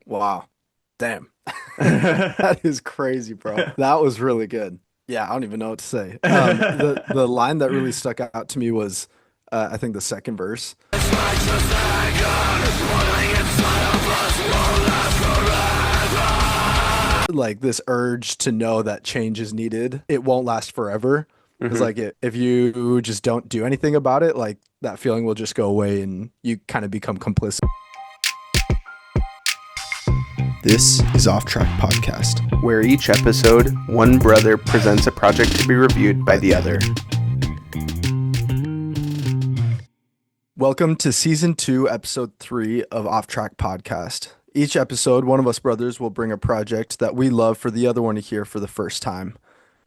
Wow. Damn. That is crazy, bro. That was really good. Yeah, I don't even know what to say. The line that really stuck out to me was I think the second verse. Like this urge to know that change is needed. It won't last forever. It's Hmm. like if you just don't do anything about it, like that feeling will just go away and you kind of become complicit. This is Off Track Podcast. Where each episode, one brother presents a project to be reviewed by the other. Welcome to season 2, episode 3 of Off Track Podcast. Each episode, one of us brothers will bring a project that we love for the other one to hear for the first time.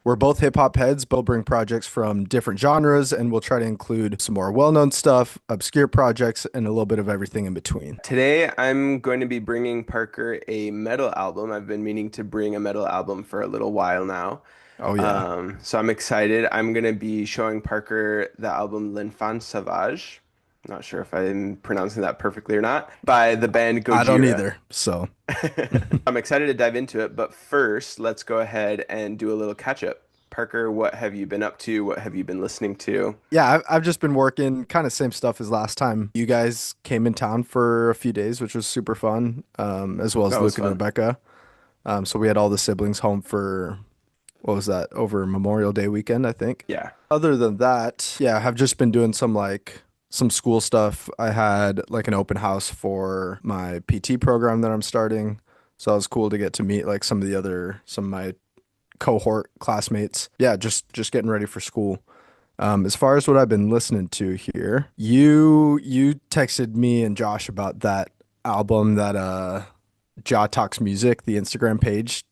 We're both hip hop heads, both bring projects from different genres, and we'll try to include some more well known stuff, obscure projects, and a little bit of everything in between. Today, I'm going to be bringing Parker a metal album. I've been meaning to bring a metal album for a little while now. Oh, yeah. So I'm excited. I'm going to be showing Parker the album L'Enfant Sauvage. Not sure if I'm pronouncing that perfectly or not, by the band I don't Gojira. either. So, I'm excited to dive into it, but first, let's go ahead and do a little catch up. Parker, what have you been up to? What have you been listening to? yeah, I've just been working kind of same stuff as last time. You guys came in town for a few days, which was super fun, as well as That was Luke and fun. Rebecca. So we had all the siblings home for what was that, over Memorial Day weekend, I think. Yeah. Other than that, yeah, I've just been doing some school stuff. I had like an open house for my PT program that I'm starting. So it was cool to get to meet like some of my cohort classmates. Yeah, just getting ready for school. As far as what I've been listening to here, you texted me and Josh about that album that Jaw Talks Music, the Instagram page,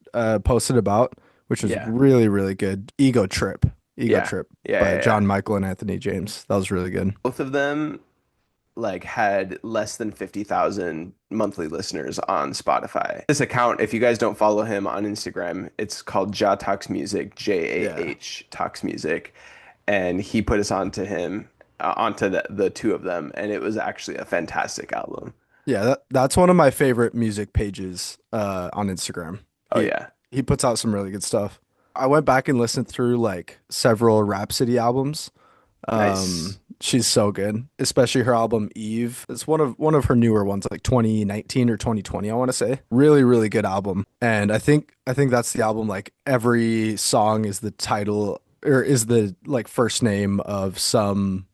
posted about, which was Yeah. really, really good. Ego Yeah. Trip Yeah. by Yeah. Yeah. John Michael and Anthony James. That was really good. Both of them like had less than 50,000 monthly listeners on Spotify. This account, if you guys don't follow him on Instagram, it's called Ja Talks Music, Yeah. JAH Talks Music. And he put us onto him, onto the two of them. And it was actually a fantastic album. Yeah, that's one of my favorite music pages on Instagram. Oh, He yeah. he puts out some really good stuff. I went back and listened through like several Rhapsody albums. Nice. She's so good, especially her album Eve. It's one of her newer ones, like 2019 or 2020, I want to say. Really, really good album. And I think that's the album like every song is the title or is the like first name of some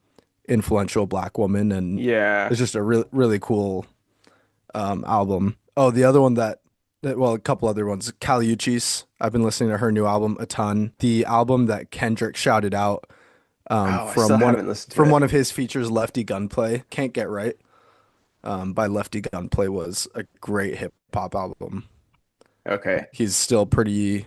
influential black woman, and Yeah. it's just a really cool album. Oh, the other one well, a couple other ones. Kali Uchis. I've been listening to her new album a ton. The album that Kendrick shouted out Oh, I still from haven't listened to from it. one of his features, Lefty Gunplay. Can't Get Right by Lefty Gunplay was a great hip hop album. Okay. He's still pretty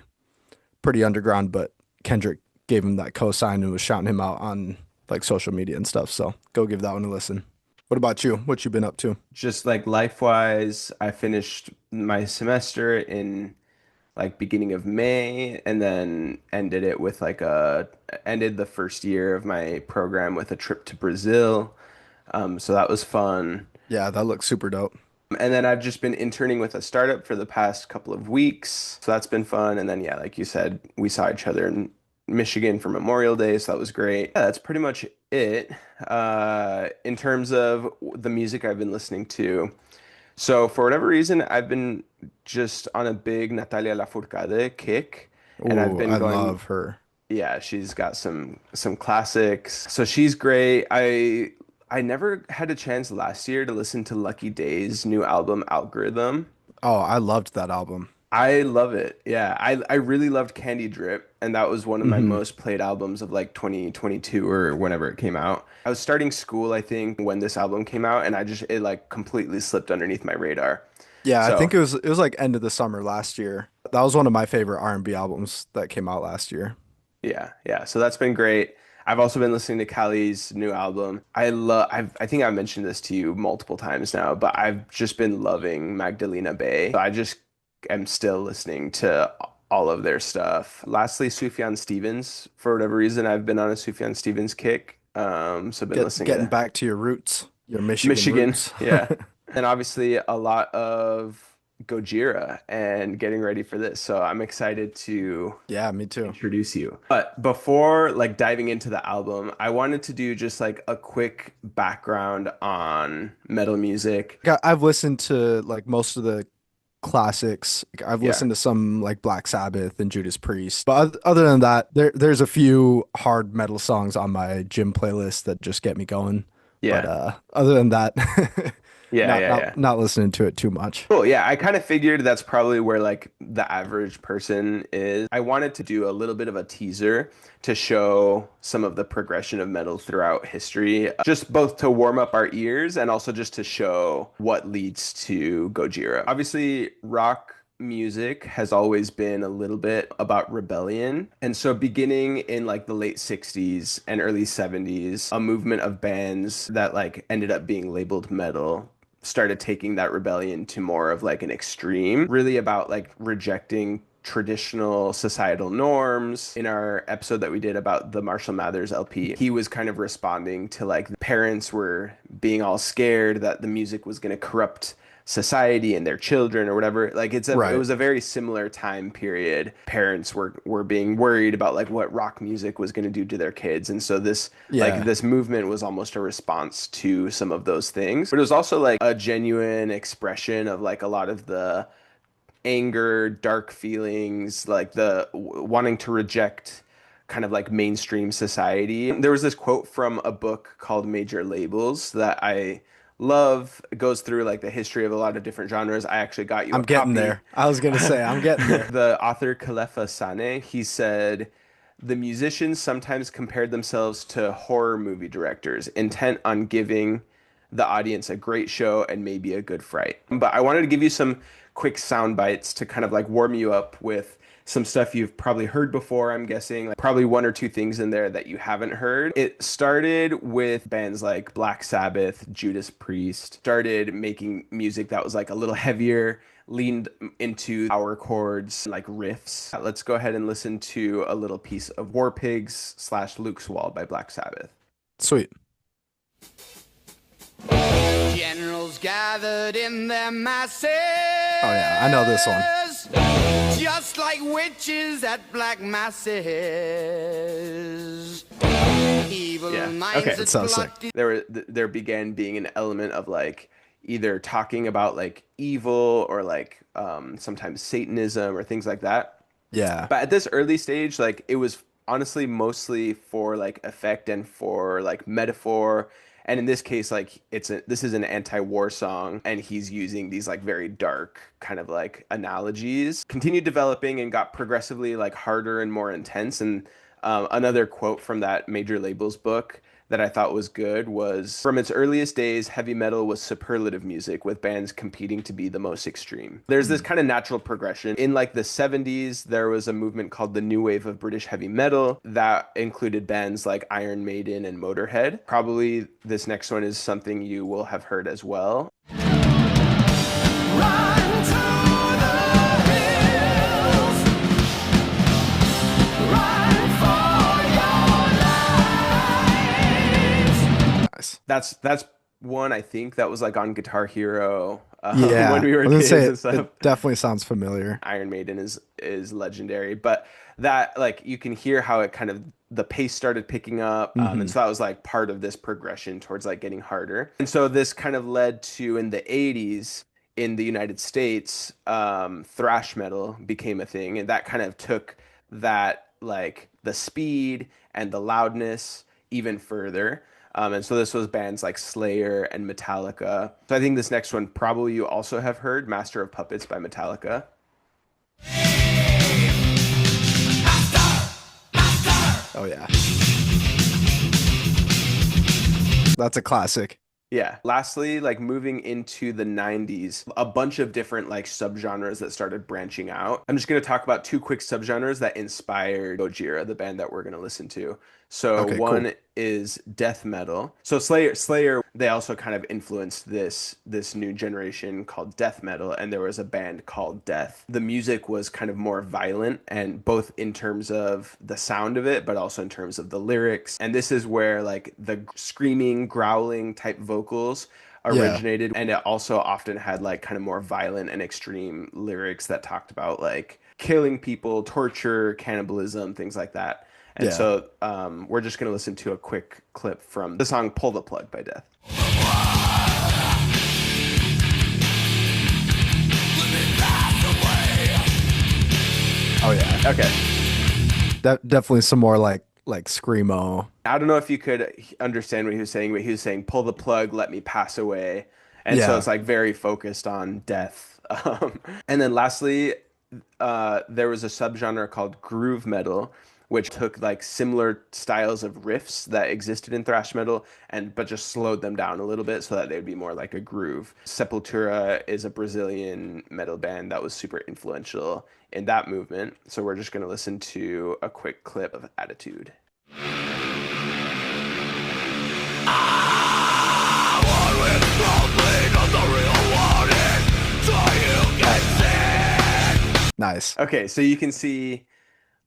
underground, but Kendrick gave him that cosign and was shouting him out on like social media and stuff. So go give that one a listen. What about you? What you been up to? Just like life-wise, I finished my semester in like beginning of May and then ended the first year of my program with a trip to Brazil. So that was fun. Yeah, that looks super dope. And then I've just been interning with a startup for the past couple of weeks. So that's been fun. And then yeah, like you said, we saw each other in Michigan for Memorial Day, so that was great. Yeah, that's pretty much it. In terms of the music I've been listening to. So for whatever reason, I've been just on a big Natalia Lafourcade kick, and I've Ooh, been I going, love her. yeah, she's got some classics. So she's great. I never had a chance last year to listen to Lucky Day's new album, Algorithm. Oh, I loved that album. I love it. Yeah, I really loved Candy Drip, and that was one of my Hmm. most played albums of like 2022 or whenever it came out. I was starting school, I think, when this album came out, and it like completely slipped underneath my radar. Yeah, I So, think it was like end of the summer last year. That was one of my favorite R&B albums that came out last year. yeah, yeah. So that's been great. I've also been listening to Kali's new album. I think I've mentioned this to you multiple times now, but I've just been loving Magdalena Bay. So I just am still listening to all of their stuff. Lastly, Sufjan Stevens. For whatever reason, I've been on a Sufjan Stevens kick. So I've been listening Getting to back to your roots, your Michigan Michigan. roots. Yeah. And obviously a lot of Gojira and getting ready for this. So I'm excited to Yeah, me too. introduce you. But before like diving into the album, I wanted to do just like a quick background on metal music. I've listened to like most of the classics. Like, I've Yeah. listened to some like Black Sabbath and Judas Priest. But other than that, there's a few hard metal songs on my gym playlist that just get me going. But Yeah. other than that, Yeah, not yeah, yeah. not listening to it too much. Cool. Yeah, I kind of figured that's probably where like the average person is. I wanted to do a little bit of a teaser to show some of the progression of metal throughout history, just both to warm up our ears and also just to show what leads to Gojira. Obviously, rock music has always been a little bit about rebellion. And so beginning in like the late 60s and early 70s, a movement of bands that like ended up being labeled metal started taking that rebellion to more of like an extreme, really about like rejecting traditional societal norms. In our episode that we did about the Marshall Mathers LP, he was kind of responding to like the parents were being all scared that the music was going to corrupt society and their children or whatever. Like it Right. was a very similar time period. Parents were being worried about like what rock music was going to do to their kids. And so Yeah. this movement was almost a response to some of those things. But it was also like a genuine expression of like a lot of the anger, dark feelings, like the wanting to reject kind of like mainstream society. There was this quote from a book called Major Labels that I love. It goes through like the history of a lot of different genres. I actually got you a I'm getting copy. there. I was gonna say I'm getting there. The author Kalefa Sane, he said, the musicians sometimes compared themselves to horror movie directors, intent on giving the audience a great show and maybe a good fright. But I wanted to give you some quick sound bites to kind of like warm you up with some stuff you've probably heard before, I'm guessing. Like probably one or two things in there that you haven't heard. It started with bands like Black Sabbath, Judas Priest, started making music that was like a little heavier, leaned into power chords, like riffs. Let's go ahead and listen to a little piece of War Pigs slash Luke's Wall by Black Sabbath. Sweet. Generals gathered in their masses. Oh yeah, I know this one. Just like witches at black masses. Evil Yeah. minds Okay. that It sounds sick. plot There began being an element of like either talking about like evil or like sometimes Satanism or things like that. Yeah. But at this early stage, like it was honestly mostly for like effect and for like metaphor. And in this case, like this is an anti-war song, and he's using these like very dark kind of like analogies. Continued developing and got progressively like harder and more intense. And another quote from that Major Labels book that I thought was good was from its earliest days, heavy metal was superlative music with bands competing to be the most extreme. There's this kind of natural progression. In like the 70s, there was a movement called the New Wave of British Heavy Metal that included bands like Iron Maiden and Motorhead. Probably this next one is something you will have heard as well. run to the hills. Run for your lives. Nice. That's one I think that was like on Guitar Hero Yeah. when we I were was gonna kids say and stuff. it definitely sounds familiar. Iron Maiden is legendary, but that like you can hear how it kind of the pace started picking up, and so that was like part of this progression towards like getting harder. And so this kind of led to in the 80s in the United States, thrash metal became a thing, and that kind of took that like the speed and the loudness even further. And so this was bands like Slayer and Metallica. So I think this next one probably you also have heard, Master of Puppets by Metallica. Oh yeah. That's a classic. Yeah. Lastly, like moving into the 90s, a bunch of different like subgenres that started branching out. I'm just going to talk about two quick subgenres that inspired Gojira, the band that we're going to listen to. So Okay, cool. one is death metal. So Slayer, they also kind of influenced this new generation called death metal, and there was a band called Death. The music was kind of more violent, and both in terms of the sound of it, but also in terms of the lyrics. And this is where like the screaming, growling type vocals Yeah. originated, and it also often had like kind of more violent and extreme lyrics that talked about like killing people, torture, cannibalism, things like that. And Yeah. so we're just going to listen to a quick clip from the song Pull the Plug by Death. Oh yeah. Okay. Definitely some more like screamo. I don't know if you could understand what he was saying, but he was saying, pull the plug, let me pass away. And so Yeah. it's like very focused on death. And then lastly, there was a subgenre called groove metal, which took like similar styles of riffs that existed in thrash metal and but just slowed them down a little bit so that they'd be more like a groove. Sepultura is a Brazilian metal band that was super influential in that movement. So we're just going to listen to a quick clip of Attitude. Nice. Okay, so you can see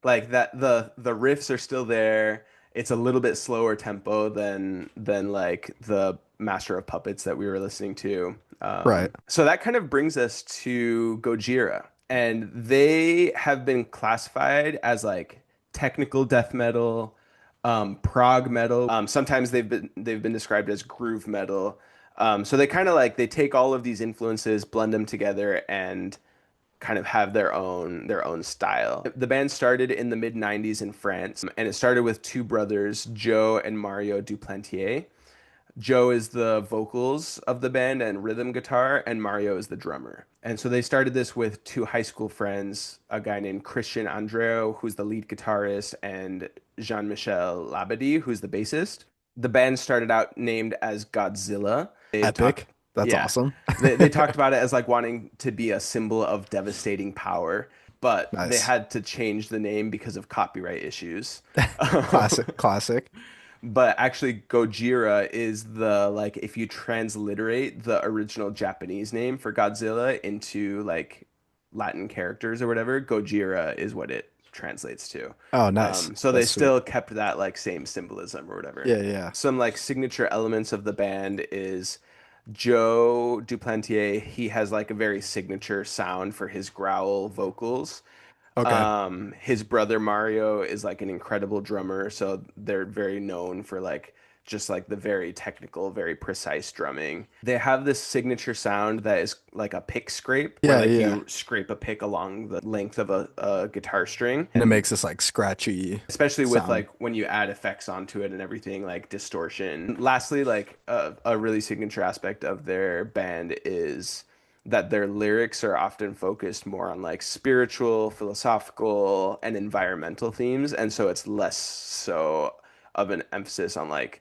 like that the riffs are still there. It's a little bit slower tempo than like the Master of Puppets that we were listening to. Right. So that kind of brings us to Gojira, and they have been classified as like technical death metal, prog metal. Sometimes they've been described as groove metal. So they kind of like they take all of these influences, blend them together, and kind of have their own style. The band started in the mid 90s in France, and it started with two brothers, Joe and Mario Duplantier. Joe is the vocals of the band and rhythm guitar, and Mario is the drummer. And so they started this with two high school friends, a guy named Christian Andreu, who's the lead guitarist, and Jean-Michel Labadie, who's the bassist. The band started out named as Godzilla. Epic. That's Yeah. awesome. They talked about it as like wanting to be a symbol of devastating power, but they Nice. had to change the name because of copyright issues. Classic. But actually, Gojira is the like if you transliterate the original Japanese name for Godzilla into like Latin characters or whatever, Gojira is what it translates to. Oh, nice. So they That's sweet. still kept that like same symbolism or whatever. Yeah, yeah. Some like signature elements of the band is Joe Duplantier. He has like a very signature sound for his growl vocals. Okay. His brother Mario is like an incredible drummer, so they're very known for like just like the very technical, very precise drumming. They have this signature sound that is like a pick scrape, where Yeah, like yeah. you scrape a pick along the length of a guitar string, And it makes this like scratchy especially with sound. like when you add effects onto it and everything, like distortion. Lastly, like a really signature aspect of their band is that their lyrics are often focused more on like spiritual, philosophical, and environmental themes, and so it's less so of an emphasis on like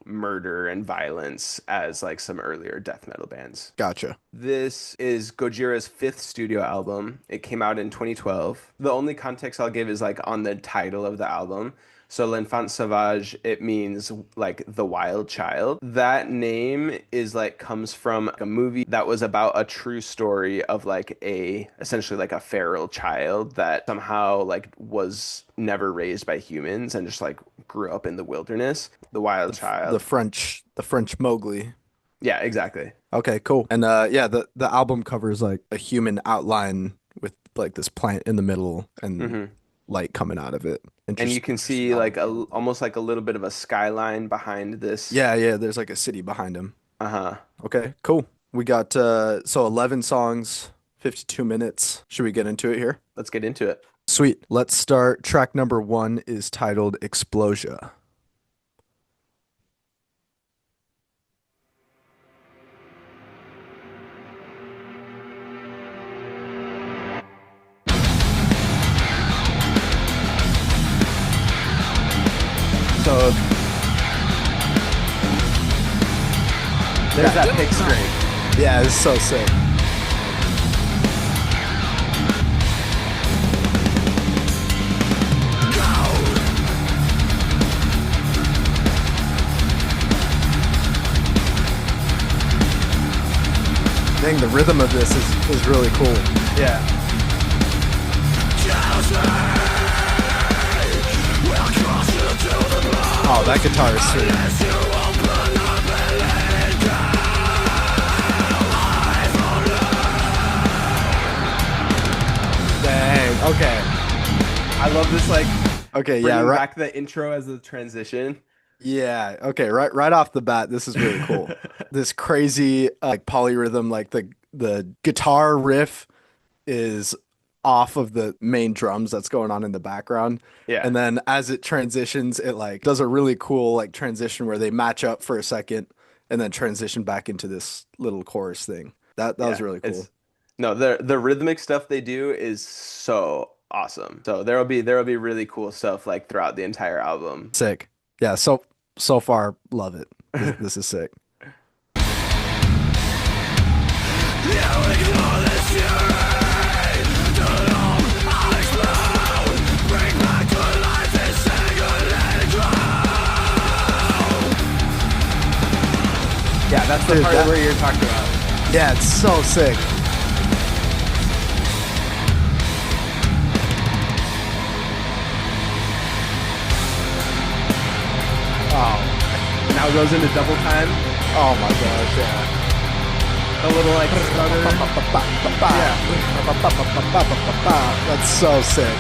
murder and violence as like some earlier death metal bands. Gotcha. This is Gojira's fifth studio album. It came out in 2012. The only context I'll give is like on the title of the album. So L'Enfant Sauvage, it means like the wild child. That name is like comes from a movie that was about a true story of like essentially like a feral child that somehow like was never raised by humans and just like grew up in the wilderness. The wild child. The French Mowgli. Yeah, exactly. Okay, cool. And yeah, the album covers like a human outline with like this plant in the middle and light coming out of it. And you can see like almost like a little bit of a skyline behind this. Yeah, yeah, there's like a city behind him. Uh-huh. Okay, cool. We got so 11 songs, 52 minutes. Should we get into it here? Let's get into it. Sweet. Let's start. Track number 1 is titled Explosia. So There's that pick scrape. yeah, it's so sick. Dang, the rhythm of this is really cool. Yeah. Oh, that guitar is sweet. Okay. I love this like Okay, yeah, bringing right. back the intro as a transition. Yeah, okay, right off the bat, this is really cool. This crazy like polyrhythm, like the guitar riff is off of the main drums that's going on in the background. Yeah. And then as it transitions, it like does a really cool like transition where they match up for a second and then transition back into this little chorus thing. That was Yeah. really cool. It's no, the rhythmic stuff they do is so awesome. So there'll be really cool stuff like throughout the entire album. Sick. Yeah, so far love it. This is sick. Yeah, that's the Dude, part where you're talking about. Yeah, it's so sick. Oh, now it goes into double time. Oh my gosh, yeah. A little like stutter. That's so sick.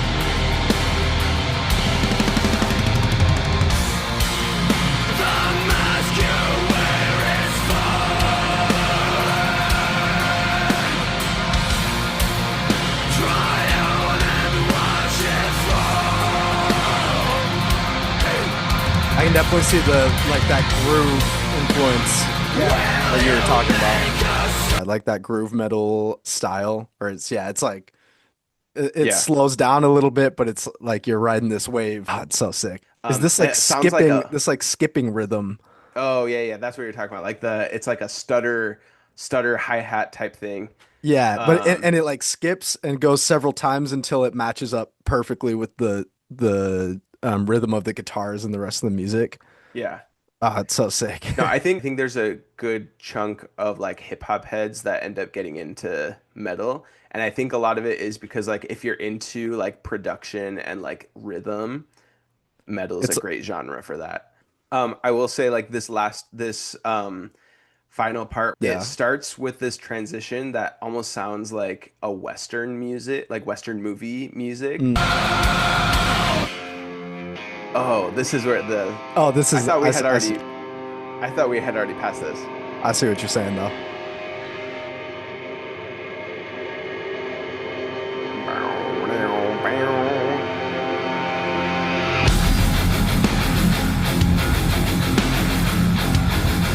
I can definitely see the like that groove influence that you were talking about. I like that groove metal style, where it's like it Yeah. slows down a little bit, but it's like you're riding this wave. Oh, it's so sick. Is this like It sounds like skipping rhythm? oh yeah, that's what you're talking about. Like it's like a stutter hi-hat type thing. Yeah, but Um, and it like skips and goes several times until it matches up perfectly with the rhythm of the guitars and the rest of the music. yeah. Oh, it's so sick. No, I think there's a good chunk of like hip hop heads that end up getting into metal. And I think a lot of it is because like if you're into like production and like rhythm, metal is a It's great genre for that. I will say like this final part, it yeah. starts with this transition that almost sounds like a Western music, like Western movie music. Mm. Oh, this is where the Oh, this I is thought we had I already I thought we had already passed this. I see what you're saying though.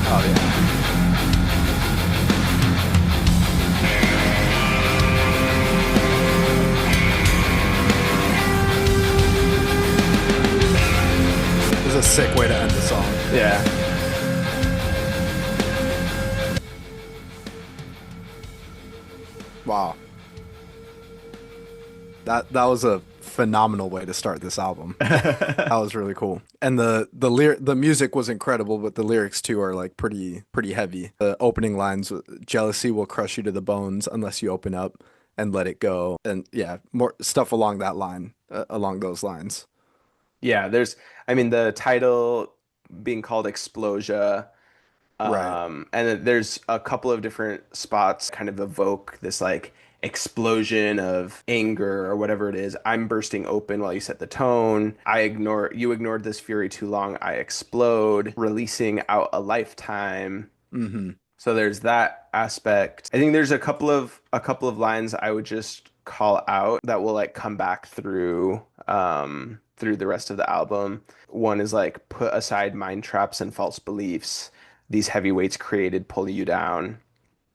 Oh yeah. This is a sick way to end the song. Yeah. Wow. That was a phenomenal way to start this album. That was really cool. And the music was incredible, but the lyrics too are like pretty heavy. The opening lines, jealousy will crush you to the bones unless you open up and let it go. And yeah, more stuff along that line, along those lines. Yeah, I mean, the title being called Explosia, Right. and then there's a couple of different spots kind of evoke this like explosion of anger or whatever it is. I'm bursting open while you set the tone. You ignored this fury too long. I explode, releasing out a lifetime. Mm-hmm. So there's that aspect. I think there's a couple of lines I would just call out that will like come back through the rest of the album. One is like put aside mind traps and false beliefs. These heavyweights created pull you down.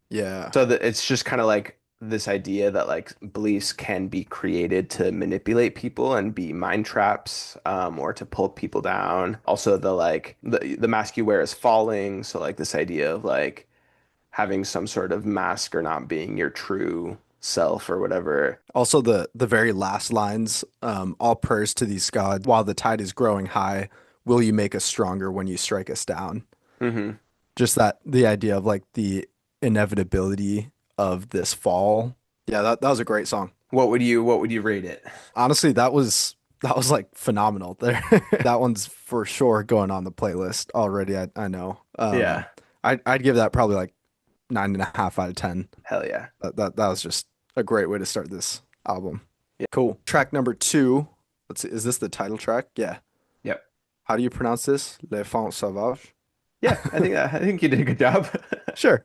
Yeah. So that it's just kind of like this idea that like beliefs can be created to manipulate people and be mind traps, or to pull people down. Also the mask you wear is falling. So like this idea of like having some sort of mask or not being your true self or whatever. Also, the very last lines, all prayers to these gods, while the tide is growing high, will you make us stronger when you strike us down? Hmm. Just the idea of like the inevitability of this fall. Yeah, that was a great song. What would you rate it? Honestly, that was like phenomenal there. That one's for sure going on the playlist already. I know. Yeah. I'd give that probably like 9.5 out of 10. Hell yeah. That was just a great way to start this album. Cool. Track number two. Let's see, is this the title track? Yeah. Yep. How do you pronounce this? L'Enfant Sauvage? Yeah, I think you did a good job. Sure.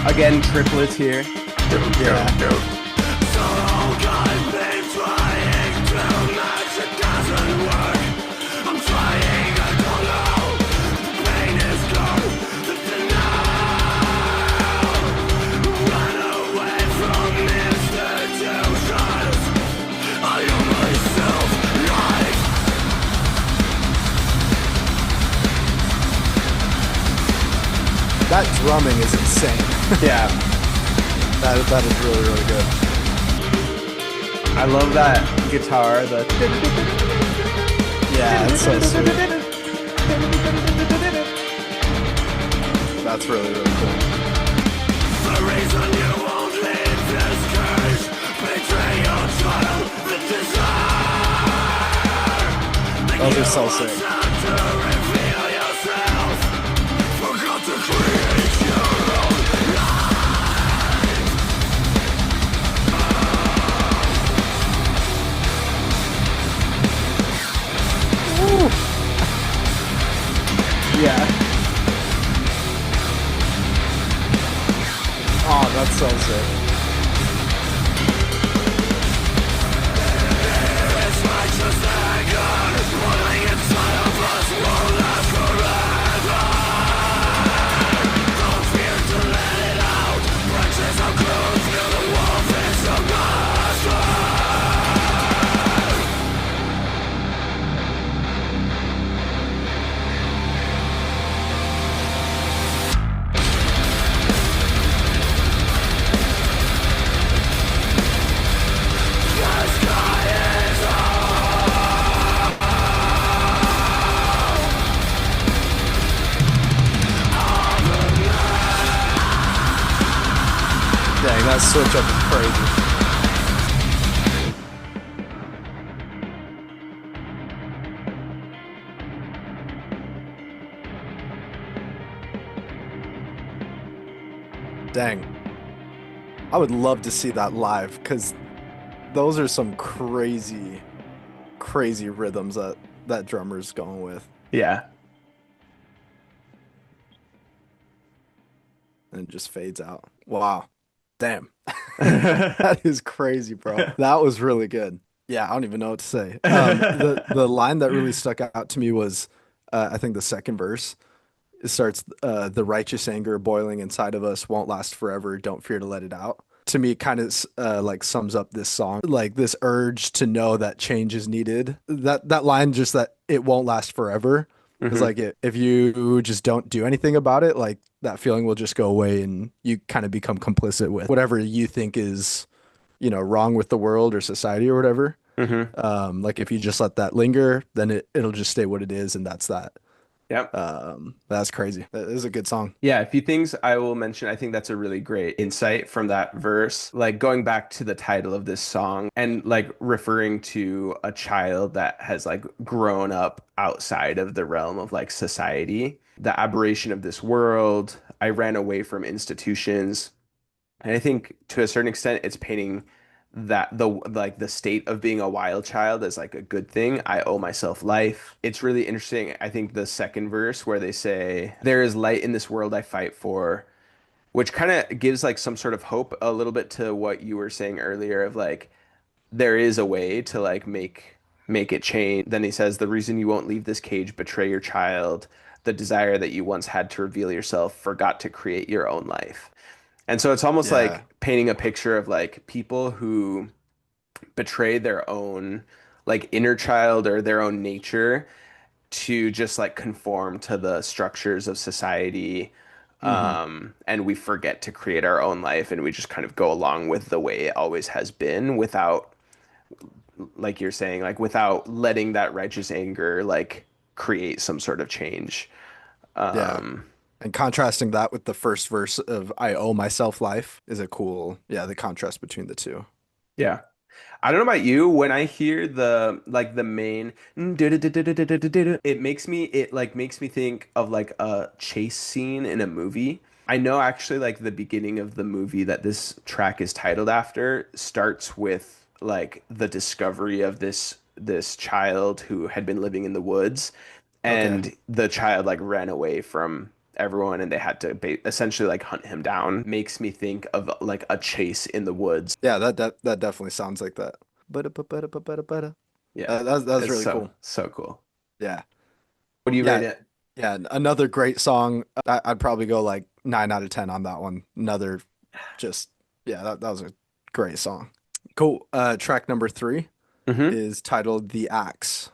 Again, triplets here. Yeah. That drumming is insane. Yeah, That is really, really good. I love that guitar. The Yeah, it's so sweet. That's really, really cool. Those are so sick. Yeah. Oh, that's so sick. Dang, that switch up is crazy. Dang. I would love to see that live because those are some crazy, crazy rhythms that drummer's going with. yeah, And it just fades out. Wow. Damn. That is crazy, bro. That was really good. Yeah, I don't even know what to say. The line that really stuck out to me was I think the second verse. It starts the righteous anger boiling inside of us won't last forever. Don't fear to let it out. To me, it kind of like sums up this song, like this urge to know that change is needed. That line, just that it won't last forever, is hmm like if you just don't do anything about it, like that feeling will just go away, and you kind of become complicit with whatever you think is, wrong with the world or society or whatever. hmm Like if you just let that linger, then it'll just stay what it is, and that's that. Yep. That's crazy. That is a good song. Yeah, a few things I will mention. I think that's a really great insight from that verse. Like going back to the title of this song and like referring to a child that has like grown up outside of the realm of like society, the aberration of this world. I ran away from institutions. And I think to a certain extent, it's painting that the state of being a wild child as like a good thing. I owe myself life. It's really interesting. I think the second verse where they say, "There is light in this world I fight for," which kind of gives like some sort of hope a little bit to what you were saying earlier of like there is a way to like make it change. Then he says, "The reason you won't leave this cage, betray your child, the desire that you once had to reveal yourself, forgot to create your own life." And so it's almost Yeah. like painting a picture of like people who betray their own like inner child or their own nature to just like conform to the structures of society. hmm And we forget to create our own life and we just kind of go along with the way it always has been without like you're saying, like without letting that righteous anger like create some sort of change. Yeah. Um, And contrasting that with the first verse of I owe myself life is a cool, yeah, the contrast between the two. yeah. I don't know about you, when I hear the like the main it like makes me think of like a chase scene in a movie. I know actually like the beginning of the movie that this track is titled after starts with like the discovery of this child who had been living in the woods, Okay. and the child like ran away from everyone and they had to ba essentially like hunt him down. Makes me think of like a chase in the woods. Yeah, that definitely sounds like that. Ba-da-ba-ba-da-ba-ba-da. Yeah. That's It's really so cool. so cool. Yeah. What do you rate Yeah. it? Yeah. Another great song. I'd probably go like 9 out of 10 on that one. Another just, yeah, that was a great song. Cool. Track number three Hmm. is titled The Axe.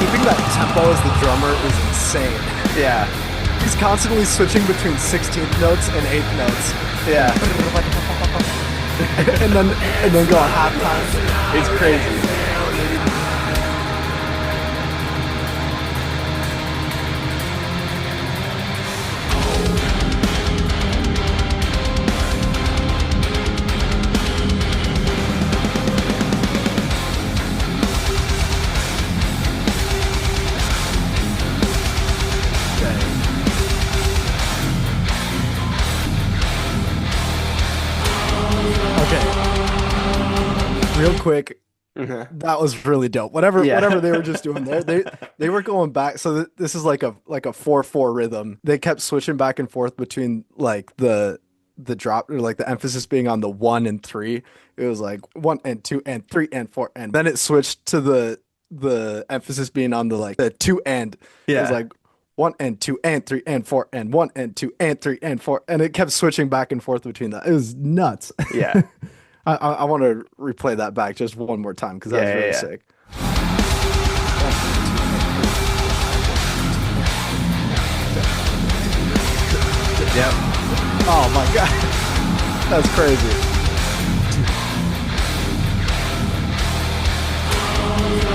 Keeping that tempo as the drummer is insane. Yeah. He's constantly switching between 16th notes and 8th notes. Yeah. and then go on halftime. It's crazy. Okay, real quick, Mhm. that was really dope. Whatever Yeah. they were just doing there, they were going back. So this is like a 4/4 rhythm. They kept switching back and forth between like the drop or like the emphasis being on the one and three. It was like one and two and three and four, and then it switched to the emphasis being on the like the two and. It was Yeah. like one and two and three and four and one and two and three and four, and it kept switching back and forth between that. It was nuts. Yeah. I want to replay that back just one more time because that was Yeah. Yeah. really Yeah. sick. Yep. Oh my God. That's crazy.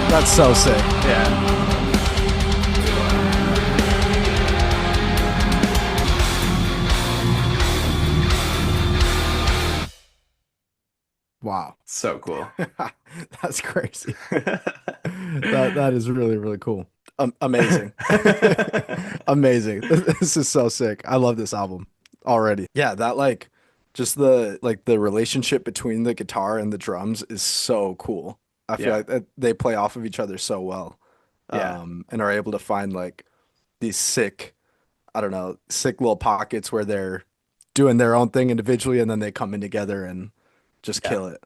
That's so sick. Yeah. Wow. So cool. That's crazy. That is really, really cool. Amazing. Amazing. This is so sick. I love this album already. Yeah, that like just the relationship between the guitar and the drums is so cool. I feel Yeah. like that they play off of each other so well. Yeah. And are able to find like these sick, I don't know, sick little pockets where they're doing their own thing individually and then they come in together and just Yeah. kill it.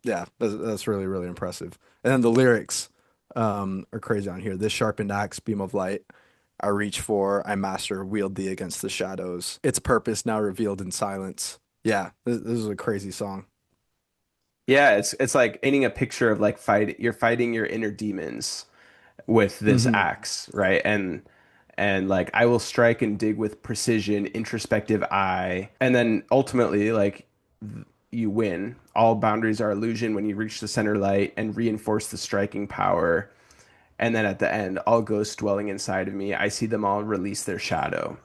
Yeah, that's really, really impressive. And then the lyrics are crazy on here. This sharpened axe, beam of light, I reach for, I master, wield thee against the shadows. Its purpose now revealed in silence. Yeah, this is a crazy song. Yeah. It's like painting a picture of like you're fighting your inner demons with this Hmm. axe, right? And like I will strike and dig with precision, introspective eye, and then ultimately like you win. All boundaries are illusion when you reach the center light and reinforce the striking power. And then at the end, all ghosts dwelling inside of me, I see them all release their shadow.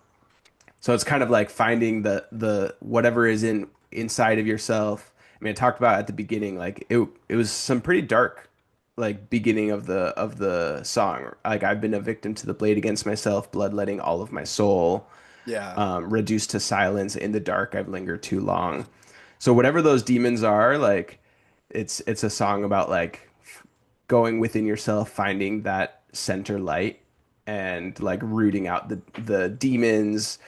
So it's kind of like finding the whatever is inside of yourself. I mean, I talked about at the beginning, like it was some pretty dark. like beginning of the song. Like I've been a victim to the blade against myself, bloodletting all of my soul, Yeah. reduced to silence in the dark. I've lingered too long. So whatever those demons are, like it's a song about like going within yourself, finding that center light, and like rooting out the demons,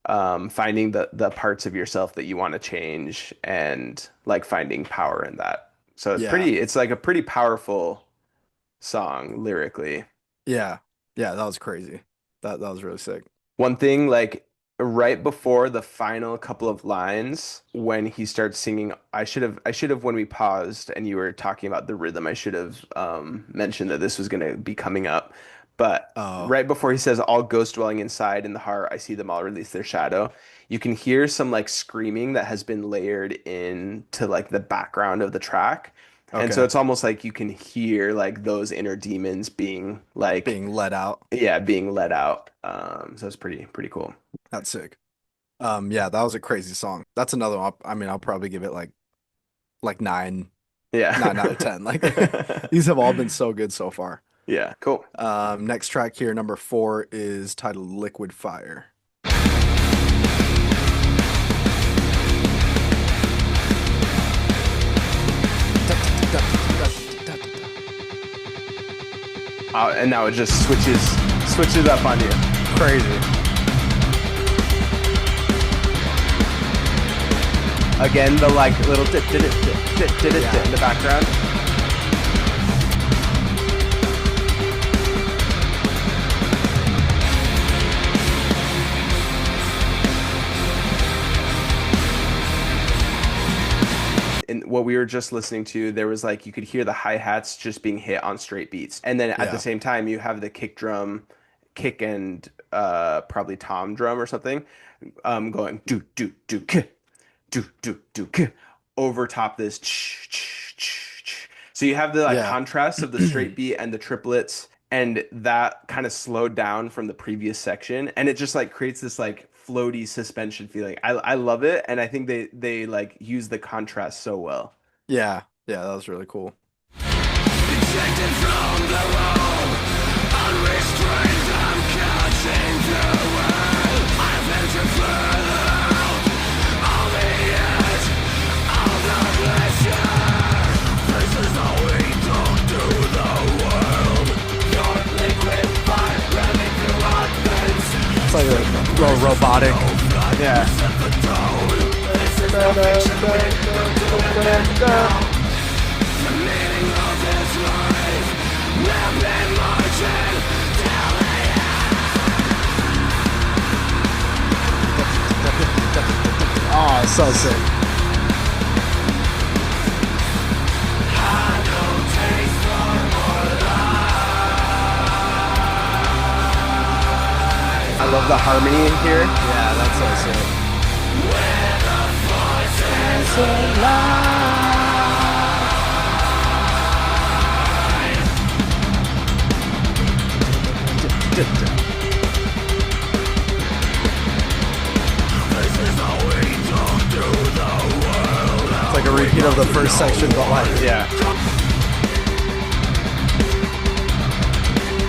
finding the parts of yourself that you want to change, and like finding power in that. So Yeah. it's like a pretty powerful song lyrically. Yeah. Yeah, that was crazy. That was really sick. One thing, like right before the final couple of lines, when he starts singing, I should have when we paused and you were talking about the rhythm, I should have mentioned that this was going to be coming up. But Oh, right before he says, "All ghosts dwelling inside in the heart, I see them all release their shadow," you can hear some like screaming that has been layered into like the background of the track. And so okay. it's almost like you can hear like those inner demons being like, Being let out. yeah, being let out. So it's pretty cool. That's sick. Yeah, that was a crazy song. That's another one. I mean, I'll probably give it like Yeah. 9 out of 10. Like these have all been so good so far. Yeah. Cool. Next track here, number 4 is titled Liquid Fire. And now it just switches up on you. Crazy. Again, the like little dip dip dip dip dip dip dip in the background. And what we were just listening to, there was like you could hear the hi-hats just being hit on straight beats. And then at the Yeah. same time you have the kick drum, kick and probably tom drum or something, going do do do do over top this so you have the like Yeah. contrast of the straight beat and the triplets, and that kind of slowed down from the previous section, and it just like creates this like floaty suspension feeling. I love it, and I think they like use the contrast so well. Yeah. Yeah, that was really cool. Ejected from the road, unrestrained, I'm catching the wind. I've ventured further out on the edge of the glacier. This is how we talk to the world. Your liquid fire running through our veins. It's like a little robotic. Yeah. This is the fiction we live now. The meaning of this life, we've been marching till the Oh, so sick. I love the harmony in here. Yeah, that's so sick. It's like a repeat of the first section, but like Yeah.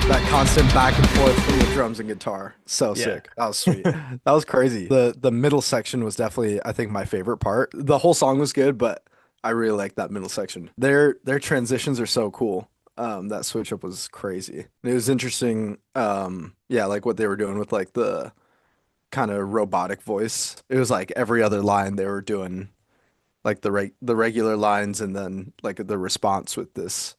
that constant back and forth from the drums and guitar. So Yeah. sick. That was sweet. That was crazy. The middle section was definitely, I think, my favorite part. The whole song was good, but I really like that middle section. Their transitions are so cool. That switch up was crazy. It was interesting. Yeah, like what they were doing with like the kind of robotic voice. It was like every other line they were doing like the regular lines and then like the response with this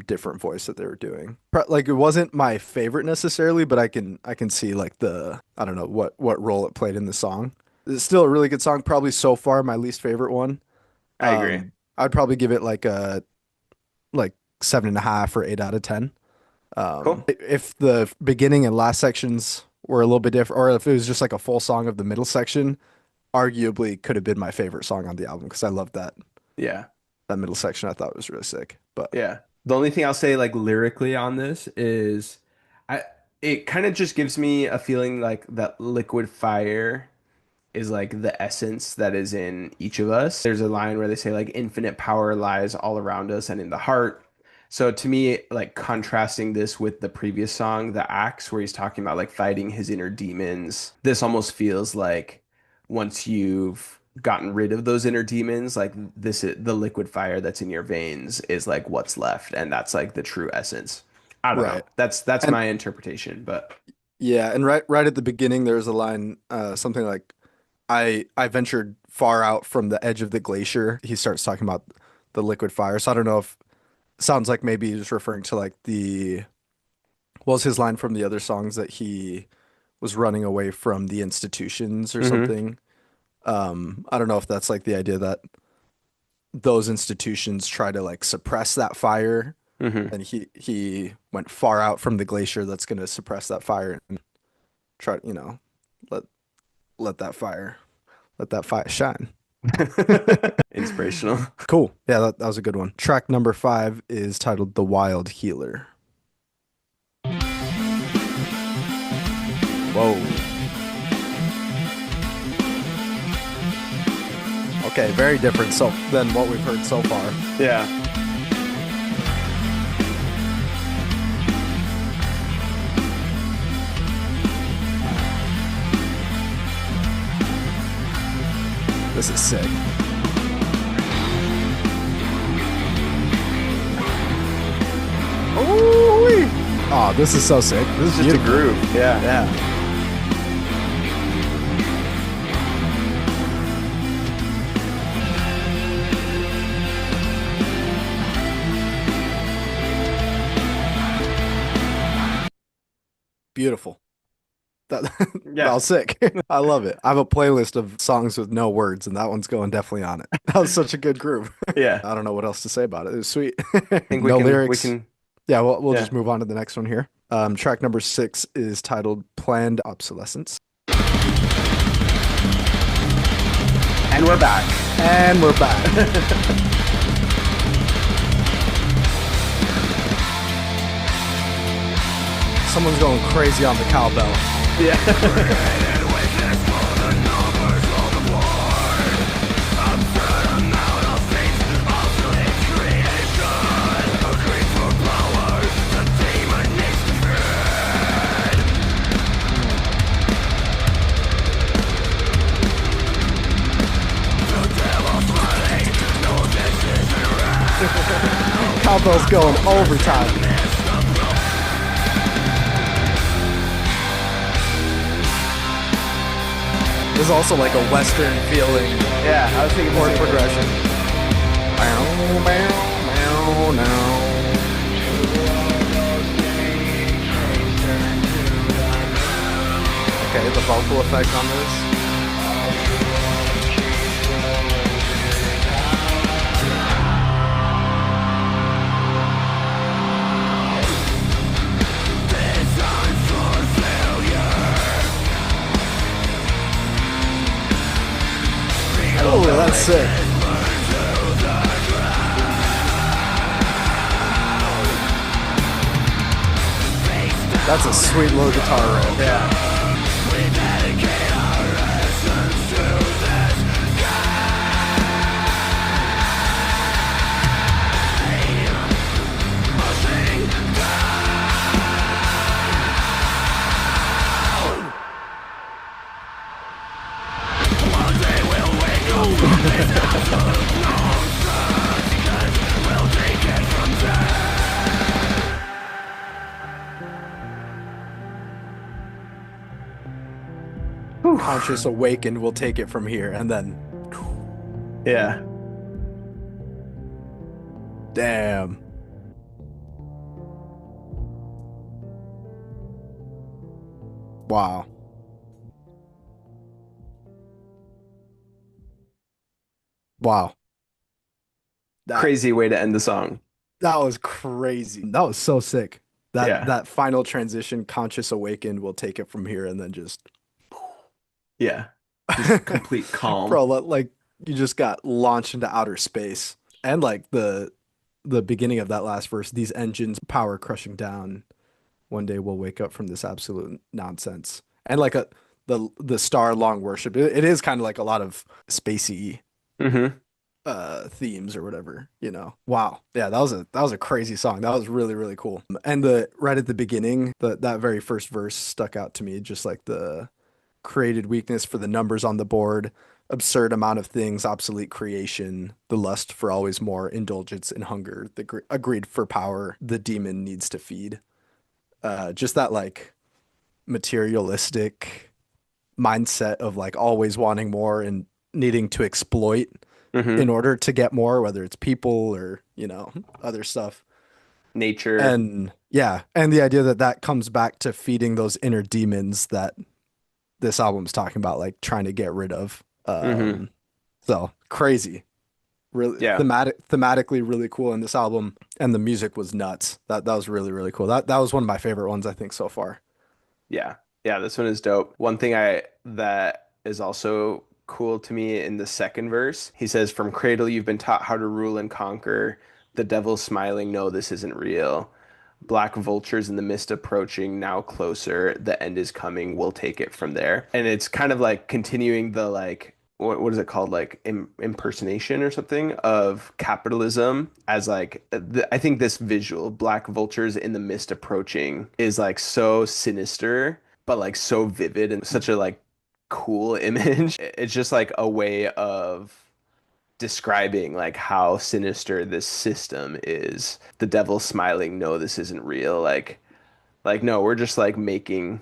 different voice that they were doing. Like it wasn't my favorite necessarily, but I can see like the I don't know what role it played in the song. It's still a really good song, probably so far my least favorite one. I agree. I'd probably give it like a like 7.5 or 8 out of 10. Cool. If the beginning and last sections were a little bit different, or if it was just like a full song of the middle section, arguably could have been my favorite song on the album because I loved Yeah. that middle section. I thought it was really sick. But Yeah. The only thing I'll say like lyrically on this is I it kind of just gives me a feeling like that Liquid Fire is like the essence that is in each of us. There's a line where they say like infinite power lies all around us and in the heart. So to me, like contrasting this with the previous song, The Axe, where he's talking about like fighting his inner demons, this almost feels like once you've gotten rid of those inner demons, like this is the liquid fire that's in your veins is like what's left, and that's like the true essence. I don't know. Right. That's And my interpretation, but yeah, and right at the beginning there's a line, something like I ventured far out from the edge of the glacier. He starts talking about the liquid fire. So I don't know if sounds like maybe he's referring to like the what was his line from the other songs that he was running away from the institutions or hmm something. I don't know if that's like the idea that those institutions try to like suppress that fire, hmm and he went far out from the glacier that's going to suppress that fire and try, let let that fire let that fire shine. Inspirational. Cool. Yeah, that was a good one. Track number 5 is titled The Wild Healer. Whoa. Okay, very different than what we've heard so far. Yeah. This is sick. Ooh-wee. Oh, this is so sick. This is Just a beautiful. groove. Yeah. Yeah. Beautiful. That that Yeah. was sick. I love it. I have a playlist of songs with no words, and that one's going definitely on it. That was such a good groove. Yeah. I don't know what else to say about it. It was sweet. I think No we lyrics. can Yeah, we'll yeah. just move on to the next one here. Track number 6 is titled Planned Obsolescence. And we're back. And we're back. Someone's going crazy on the cowbell. Yeah. Cowbell's going overtime. There's also like a Western feeling Yeah, I was thinking the chord same thing. progression. Bow, bow, bow, now. Okay, the vocal effect on this. Oh, that's sick. That's a sweet little guitar riff. Yeah. Conscious awakened will take it from here, and then Yeah. damn. Wow. Wow. That Crazy way to end the song. that was crazy. That was so sick. That Yeah. that final transition, conscious awakened will take it from here, and then just Yeah. Just complete calm. bro, like you just got launched into outer space. And like the beginning of that last verse, these engines power crushing down. One day we'll wake up from this absolute nonsense. And like the star long worship. It is kind of like a lot of spacey Mm-hmm. themes or whatever, you know. Wow. Yeah, that was a crazy song. That was really, really cool. And the right at the beginning, that very first verse stuck out to me, just like the created weakness for the numbers on the board, absurd amount of things, obsolete creation, the lust for always more, indulgence and hunger, a greed for power, the demon needs to feed. Just that like materialistic mindset of like always wanting more and needing to exploit in Mm-hmm. order to get more, whether it's people or, other stuff. Nature. And yeah, and the idea that that comes back to feeding those inner demons that this album's talking about, like trying to get rid of. Mm-hmm. So crazy, really Yeah. thematically really cool in this album, and the music was nuts. That was really really cool. That was one of my favorite ones I think so far. Yeah. Yeah, this one is dope. One thing I that is also cool to me in the second verse, he says, "From cradle you've been taught how to rule and conquer. The devil's smiling, no, this isn't real. Black vultures in the mist approaching, now closer. The end is coming, we'll take it from there." And it's kind of like continuing the like what is it called, like impersonation or something of capitalism, as like I think this visual, black vultures in the mist approaching, is like so sinister but like so vivid and such a like cool image. It's just like a way of describing like how sinister this system is. The devil smiling, no, this isn't real. Like no, we're just like making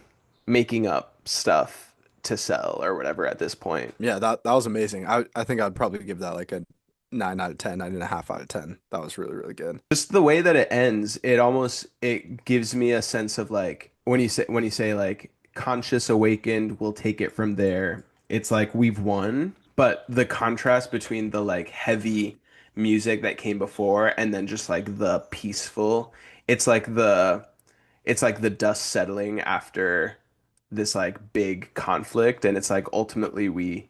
up stuff to sell or whatever at this point. Yeah, that was amazing. I think I'd probably give that like a 9 out of 10, 9.5 out of 10. That was really really good. Just the way that it ends, it gives me a sense of like when you say like conscious awakened, we'll take it from there. It's like we've won, but the contrast between the like heavy music that came before and then just like the peaceful, it's like the dust settling after this like big conflict, and it's like ultimately we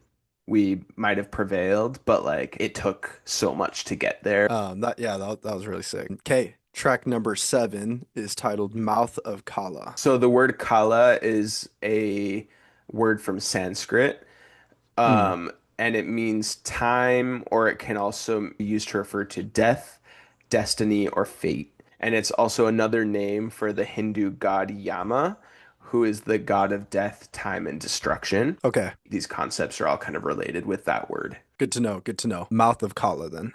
might have prevailed, but like it took so much to get there. That was really sick. Okay, track number 7 is titled Mouth of Kala. So the word kala is a word from Sanskrit, Mm, and it means time, or it can also be used to refer to death, destiny, or fate. And it's also another name for the Hindu god Yama, who is the god of death, time, and destruction. okay, These concepts are all kind of related with that word. good to know, good to know. Mouth of Kala then.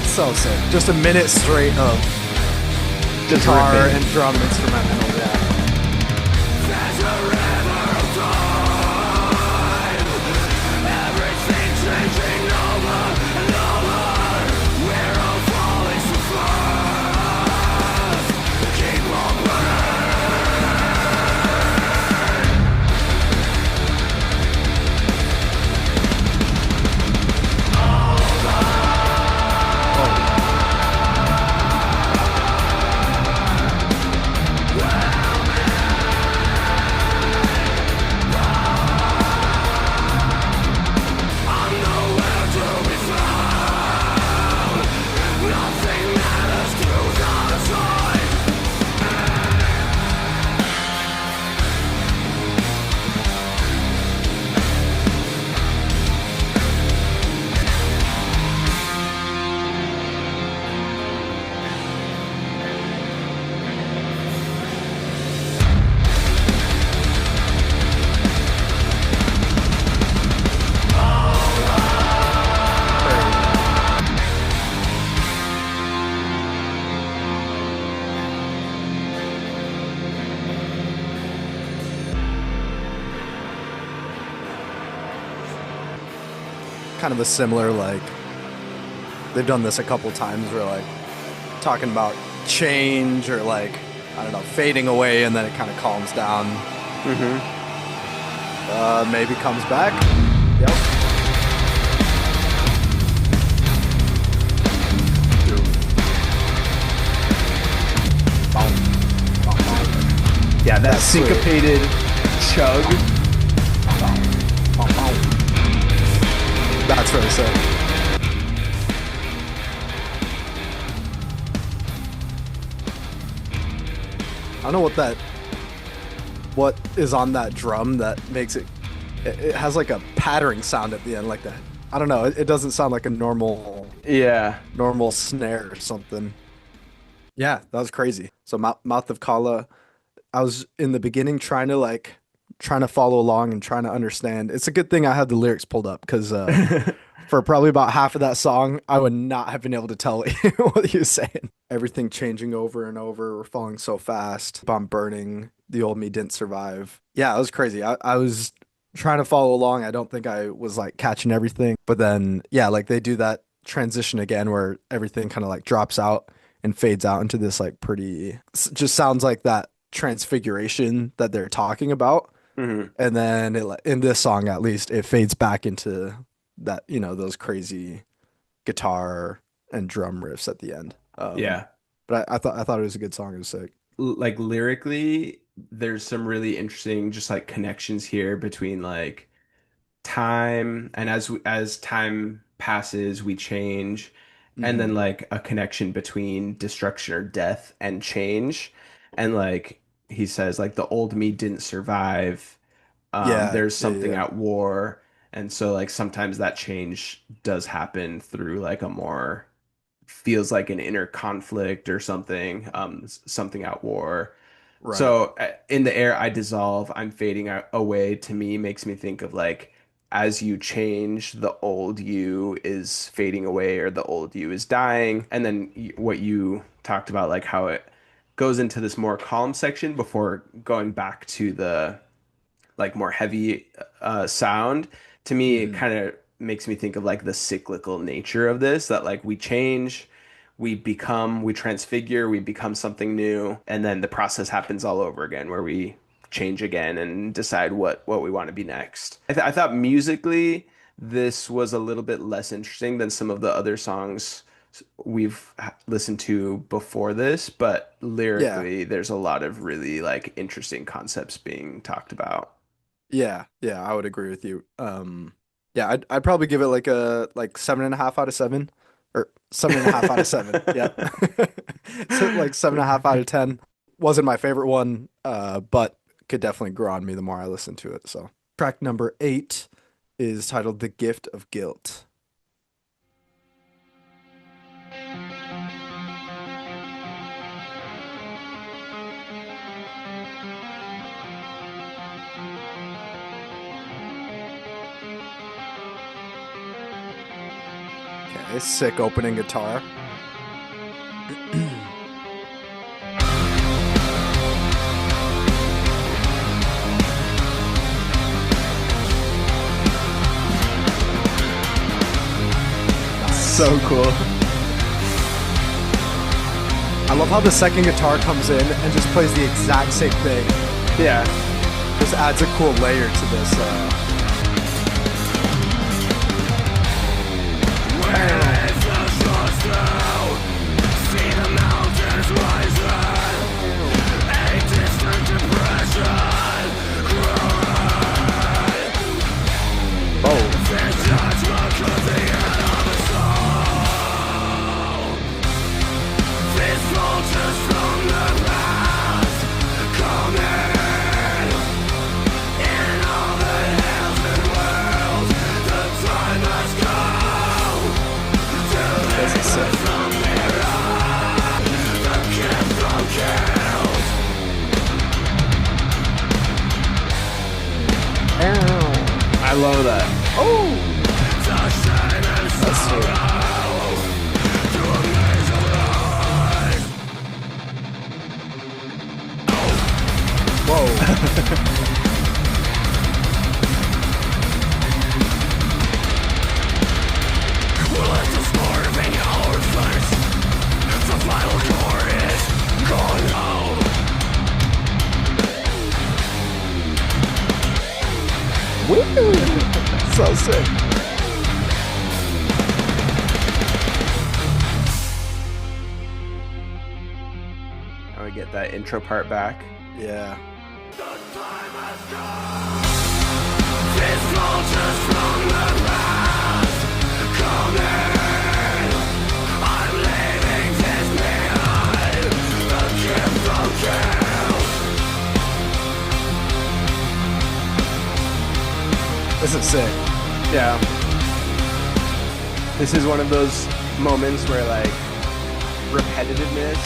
So sick. Just a minute straight of Just guitar riffing. and drum instrumental. Yeah. There's a river of time, everything changing over and over. We're all falling so fast. Keep on Kind of a similar like they've done this a couple times where like talking about change or like I don't know fading away and then it kind of calms down. Maybe comes back. Yep. Boom. Boom, boom. Yeah, that That's sweet. syncopated chug. That's really sick. I don't know what is on that drum that makes it has like a pattering sound at the end like that. I don't know. It doesn't sound like a Yeah. normal snare or something. Yeah, that was crazy. So Mouth of Kala, I was in the beginning trying to follow along and trying to understand. It's a good thing I had the lyrics pulled up because for probably about half of that song, I would not have been able to tell what he was saying. Everything changing over and over. We're falling so fast. Bomb burning. The old me didn't survive. Yeah, it was crazy. I was trying to follow along. I don't think I was like catching everything. But then, yeah, like they do that transition again where everything kind of like drops out and fades out into this like just sounds like that transfiguration that they're talking about. Hmm. And then in this song, at least, it fades back into that, those crazy guitar and drum riffs at the end. Yeah. But I thought it was a good song. It was sick. Like lyrically, there's some really interesting just like connections here between like time and as time passes, we change, and then Hmm. like a connection between destruction or death and change. And like he says, like the old me didn't survive. Yeah, There's yeah, something yeah. at war. And so like sometimes that change does happen through like a more feels like an inner conflict or something, something at war. Right. So in the air I dissolve, I'm fading away to me makes me think of like as you change, the old you is fading away or the old you is dying. And then what you talked about, like how it goes into this more calm section before going back to the like more heavy sound. To me, it Hmm. kind of makes me think of like the cyclical nature of this, that like we change, we transfigure, we become something new, and then the process happens all over again where we change again and decide what we want to be next. I thought musically this was a little bit less interesting than some of the other songs we've listened to before this, but Yeah. lyrically there's a lot of really like interesting concepts being talked about. Yeah. Yeah. I would agree with you. Yeah, I'd probably give it like a 7.5 out of 7 or 7.5 out of 7. Yep. So like 7.5 out of 10. Wasn't my favorite one, but could definitely grow on me the more I listen to it. So track number 8 is titled "The Gift of Guilt." Okay, sick opening guitar. So cool. I love how the second guitar comes in and just plays the exact same thing. Yeah. Just adds a cool layer to this. This is sick. I love that. That's sweet. Whoa. Woo! So sick. Now we get that intro part back. Yeah. The time has come. These vultures from the past come in. I'm leaving this behind. A gift of guilt. This is sick. Yeah. This is one of those moments where like repetitiveness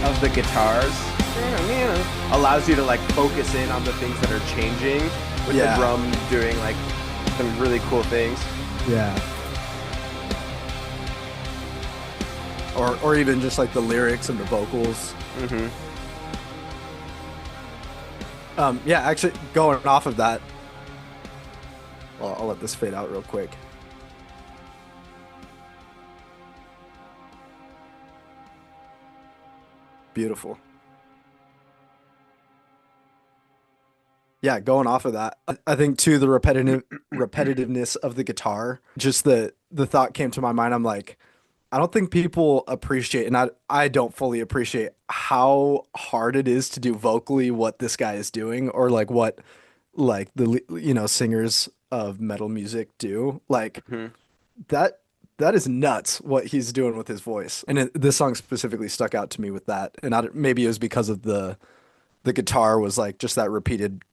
of the guitars allows you to like focus in on the things that are changing with the Yeah. drum doing like some really cool things. Yeah. Or even just like the lyrics and the vocals. Mm-hmm. Yeah, actually going off of that, well, I'll let this fade out real quick. Beautiful. Yeah, going off of that, I think too the repetitiveness of the guitar, just the thought came to my mind. I'm like, I don't think people appreciate, and I don't fully appreciate how hard it is to do vocally what this guy is doing, or like what like singers of metal music do. Like Mm-hmm. that that is nuts what he's doing with his voice. And this song specifically stuck out to me with that. And maybe it was because of the guitar was like just that repeated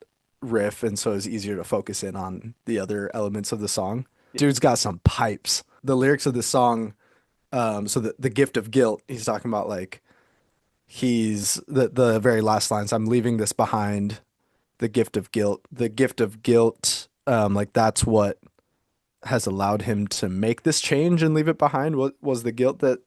riff, and so it's easier to focus in on the other elements of the song. Dude's got some pipes. The lyrics of the song, so the gift of guilt, he's talking about like he's the very last lines, I'm leaving this behind, the gift of guilt. The gift of guilt, like that's what has allowed him to make this change and leave it behind. What was the guilt that,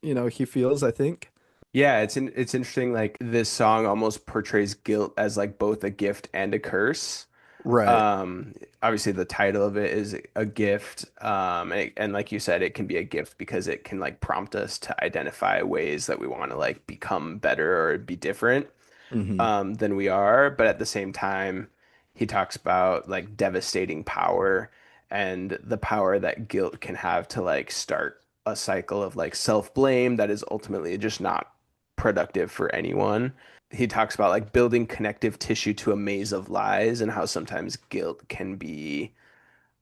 he feels, I think. Yeah, it's interesting. Like this song almost portrays guilt as like both a gift and a curse. Right. Um, Obviously the title of it is a gift. And like you said, it can be a gift because it can like prompt us to identify ways that we want to like become better or be different Hmm. than we are. But at the same time, he talks about like devastating power and the power that guilt can have to like start a cycle of like self-blame that is ultimately just not productive for anyone. He talks about like building connective tissue to a maze of lies and how sometimes guilt can be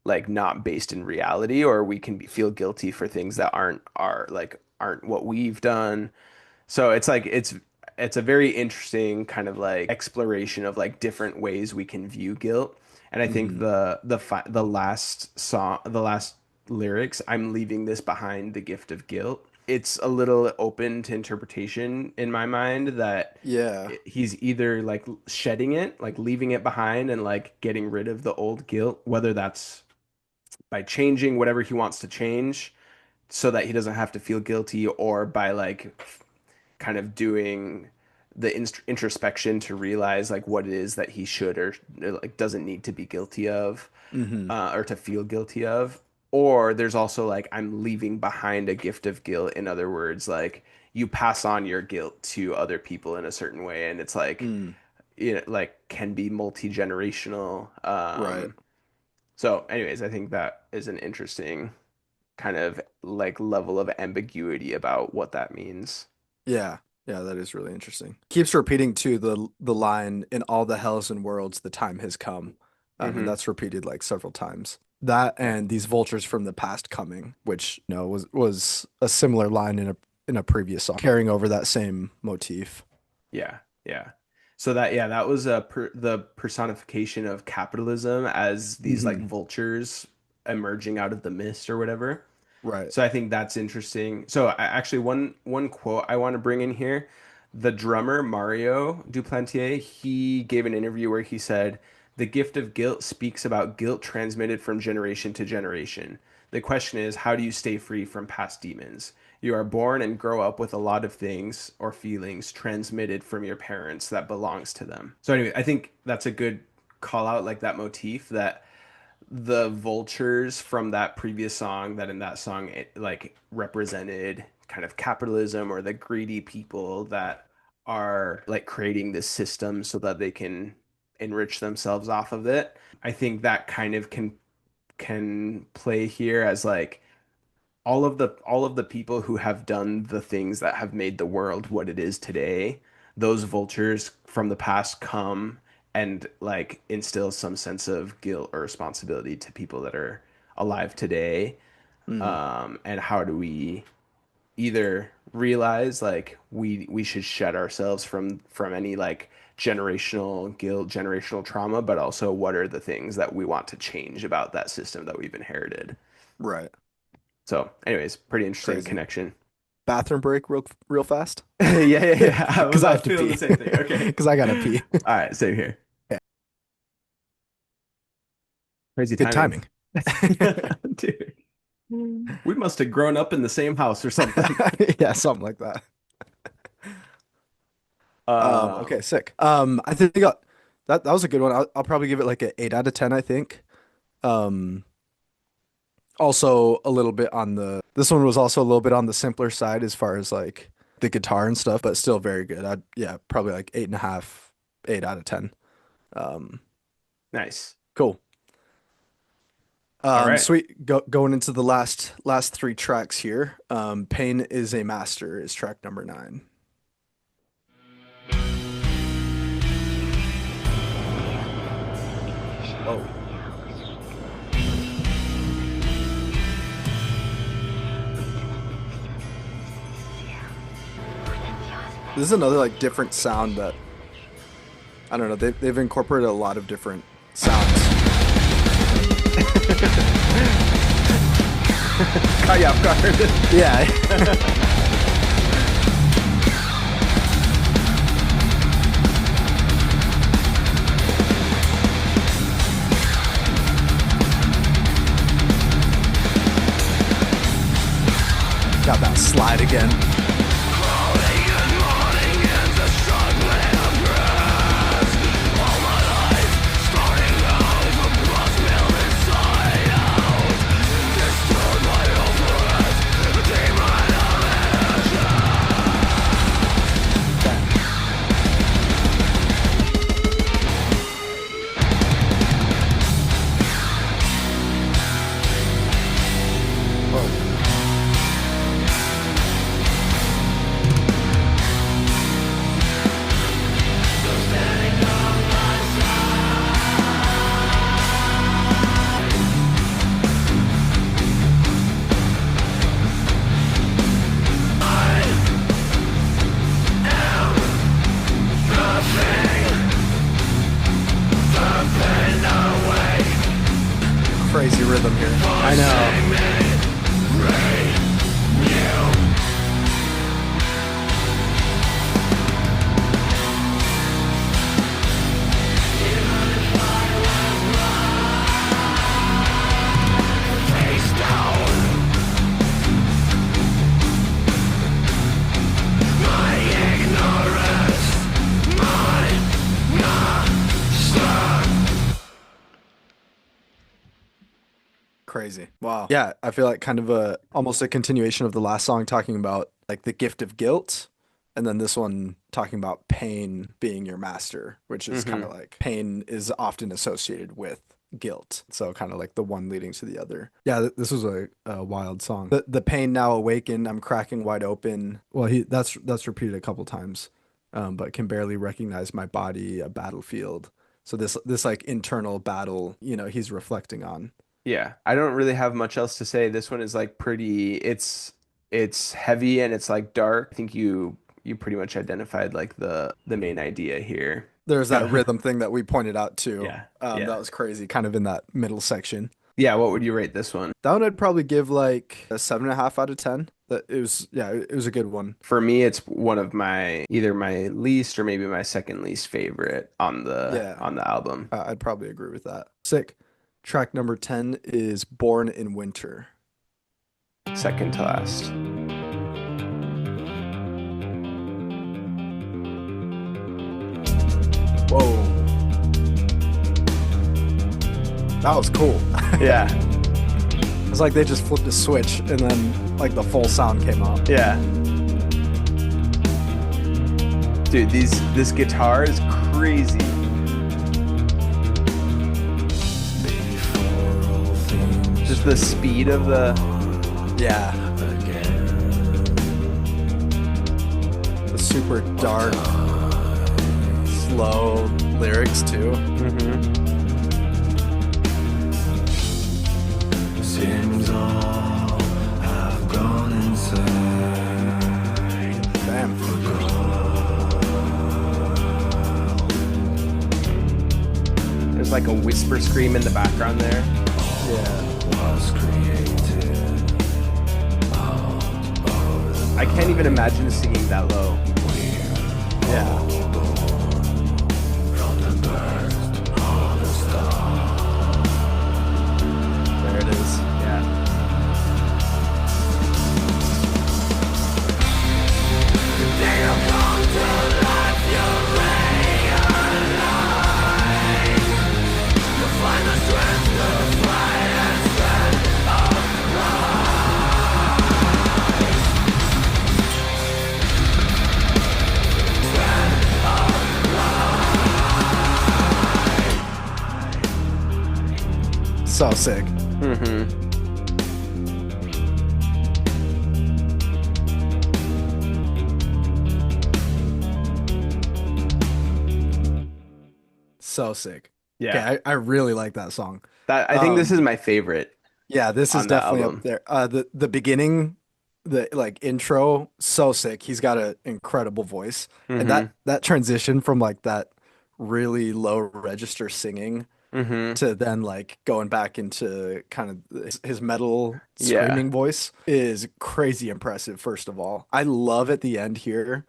like not based in reality, or we can feel guilty for things that aren't what we've done. So it's like it's a very interesting kind of like exploration of like different ways we can view guilt. And I think Hmm. the last song, the last lyrics, I'm leaving this behind, the gift of guilt. It's a little open to interpretation in my mind that Yeah. he's either like shedding it, like leaving it behind and like getting rid of the old guilt, whether that's by changing whatever he wants to change so that he doesn't have to feel guilty, or by like kind of doing the introspection to realize like what it is that he should or like doesn't need to be guilty of, Hmm. or to feel guilty of. Or there's also like I'm leaving behind a gift of guilt. In other words, like you pass on your guilt to other people in a certain way, and it's like Mm. like can be multi-generational. Right. So anyways, I think that is an interesting kind of like level of ambiguity about what that means. Yeah. Yeah, that is really interesting. Keeps repeating too the line, in all the hells and worlds the time has come. And Hmm. that's repeated like several times. That Yeah. and these vultures from the past coming, which was a similar line in a previous song, carrying over that same motif. Yeah, yeah. So that yeah, that was the personification of capitalism as these like Hmm. vultures emerging out of the mist or whatever. Right. So I think that's interesting. So actually one quote I want to bring in here, the drummer Mario Duplantier, he gave an interview where he said, "The gift of guilt speaks about guilt transmitted from generation to generation. The question is, how do you stay free from past demons? You are born and grow up with a lot of things or feelings transmitted from your parents that belongs to them." So anyway, I think that's a good call out, like that motif that the vultures from that previous song, that in that song it like represented kind of capitalism or the greedy people that are like creating this system so that they can enrich themselves off of it. I think that kind of can play here as like all of the people who have done the things that have made the world what it is today, those vultures from the past come and like instill some sense of guilt or responsibility to people that are alive today. Mm, And how do we either realize like we should shed ourselves from any like generational guilt, generational trauma, but also what are the things that we want to change about that system that we've inherited. right. So, anyways, pretty interesting Crazy. connection. Bathroom break real fast. Yeah. I Because I have to feeling pee. the same thing. Okay. Because I gotta pee. All right, same here. Yeah. Crazy Good timing. timing. Dude. We must have grown up in the same house or something. Yeah, something like that. Okay, sick. I think that was a good one. I'll probably give it like an 8 out of 10, I think. Um, Also a little bit on this one was also a little bit on the simpler side as far as like the guitar and stuff, but still very good. Yeah, probably like 8.5, 8 out of 10. Um, Nice. cool. All right. Sweet. Going into the last three tracks here. Pain is a Master is track number 9. Oh. This is another like different sound that I don't know. They've incorporated a lot of different sounds. Caught you off guard. Yeah. Got that slide again. Crazy rhythm here. I know. Crazy. Wow. Yeah, I feel like kind of almost a continuation of the last song talking about like the gift of guilt, and then this one talking about pain being your master, which is kind of like pain is often associated with guilt. So kind of like the one leading to the other. Yeah, this was a wild song. The pain now awakened, I'm cracking wide open. Well, that's repeated a couple times. But can barely recognize my body, a battlefield. So this like internal battle, he's reflecting on. Yeah, I don't really have much else to say. This one is like pretty, it's heavy and it's like dark. I think you pretty much identified like the main idea here. There's that rhythm thing that we pointed out too. Yeah. That was crazy, kind of in that middle section. Yeah, what would you rate this one? That one I'd probably give like a 7.5 out of 10. That it was a good one. For me, it's one of my either my least or maybe my second least favorite on the album. I'd probably agree with that. Sick. Track number 10 is Born in Winter. Second to last. Whoa. That was cool. Yeah. It's like they just flipped a switch and then like the full sound came out. Yeah. Dude, this guitar is crazy. Just the speed of the The super dark. slow lyrics too. Seems all have gone insane. Damn. There's like a whisper scream in the background there. Yeah. Was created I can't even imagine singing that low. Yeah. from the burst of the star. There it is. Yeah. They have come to life, you realize. You find the strength to fight and stand upright. Stand upright. So sick. So sick. Yeah. Okay, I really like that song. I think this is my favorite Yeah, this is on that definitely album. up there. The beginning, the like intro, so sick. He's got an incredible voice. And that transition from like that really low register singing to then like going back into kind of his metal Yeah. screaming voice is crazy impressive, first of all. I love at the end here,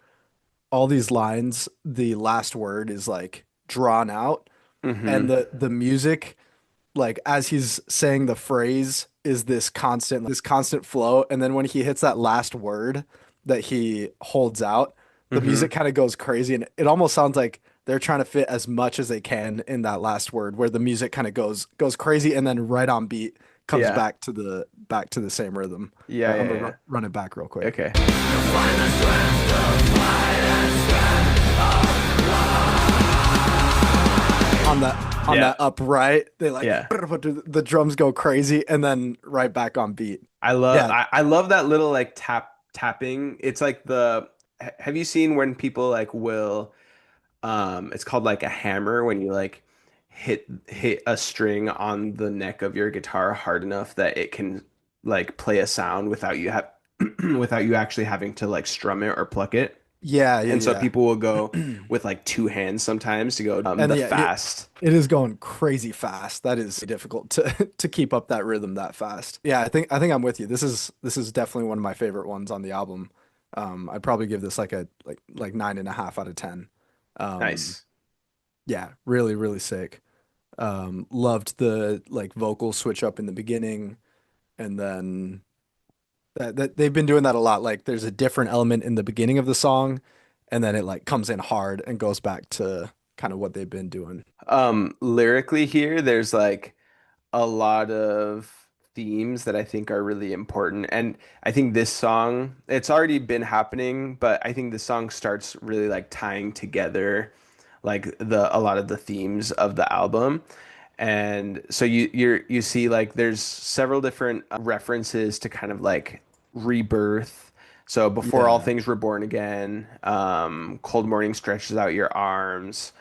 all these lines, the last word is like drawn out and the music like as he's saying the phrase is this constant flow, and then when he hits that last word that he holds out, the music kind of goes crazy, and it almost sounds like they're trying to fit as much as they can in that last word where the music kind of goes crazy and then right on beat comes Yeah. back to the same rhythm. Yeah, I'm yeah, gonna yeah. run it back real quick. Okay. Find the strength to fight and stand On Yeah. that upright, they like Yeah. the drums go crazy and then right back on beat. I love Yeah. I love that little like tapping. It's like have you seen when people like will it's called like a hammer when you like hit a string on the neck of your guitar hard enough that it can like play a sound without you have without you actually having to like strum it or pluck it. Yeah, And so yeah. people will go with like two hands sometimes to go And the yeah, fast. it is going crazy fast. That is difficult to to keep up that rhythm that fast. Yeah, I think I'm with you. This is definitely one of my favorite ones on the album. I'd probably give this like a like 9.5 out of 10. Nice. Yeah, really, really sick. Loved the like vocal switch up in the beginning, and then that they've been doing that a lot. Like there's a different element in the beginning of the song, and then it like comes in hard and goes back to kind of what they've been doing. Lyrically here, there's like a lot of themes that I think are really important. And I think this song, it's already been happening, but I think the song starts really like tying together like a lot of the themes of the album. And so you see like there's several different references to kind of like rebirth. So before all Yeah. things were born again, cold morning stretches out your arms,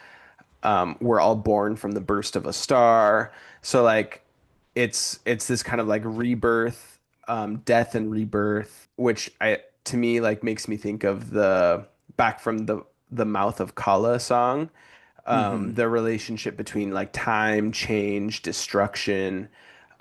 we're all born from the burst of a star. So like it's this kind of like rebirth, death and rebirth, which I to me like makes me think of the back from the mouth of Kala song, Hmm. the relationship between like time, change, destruction,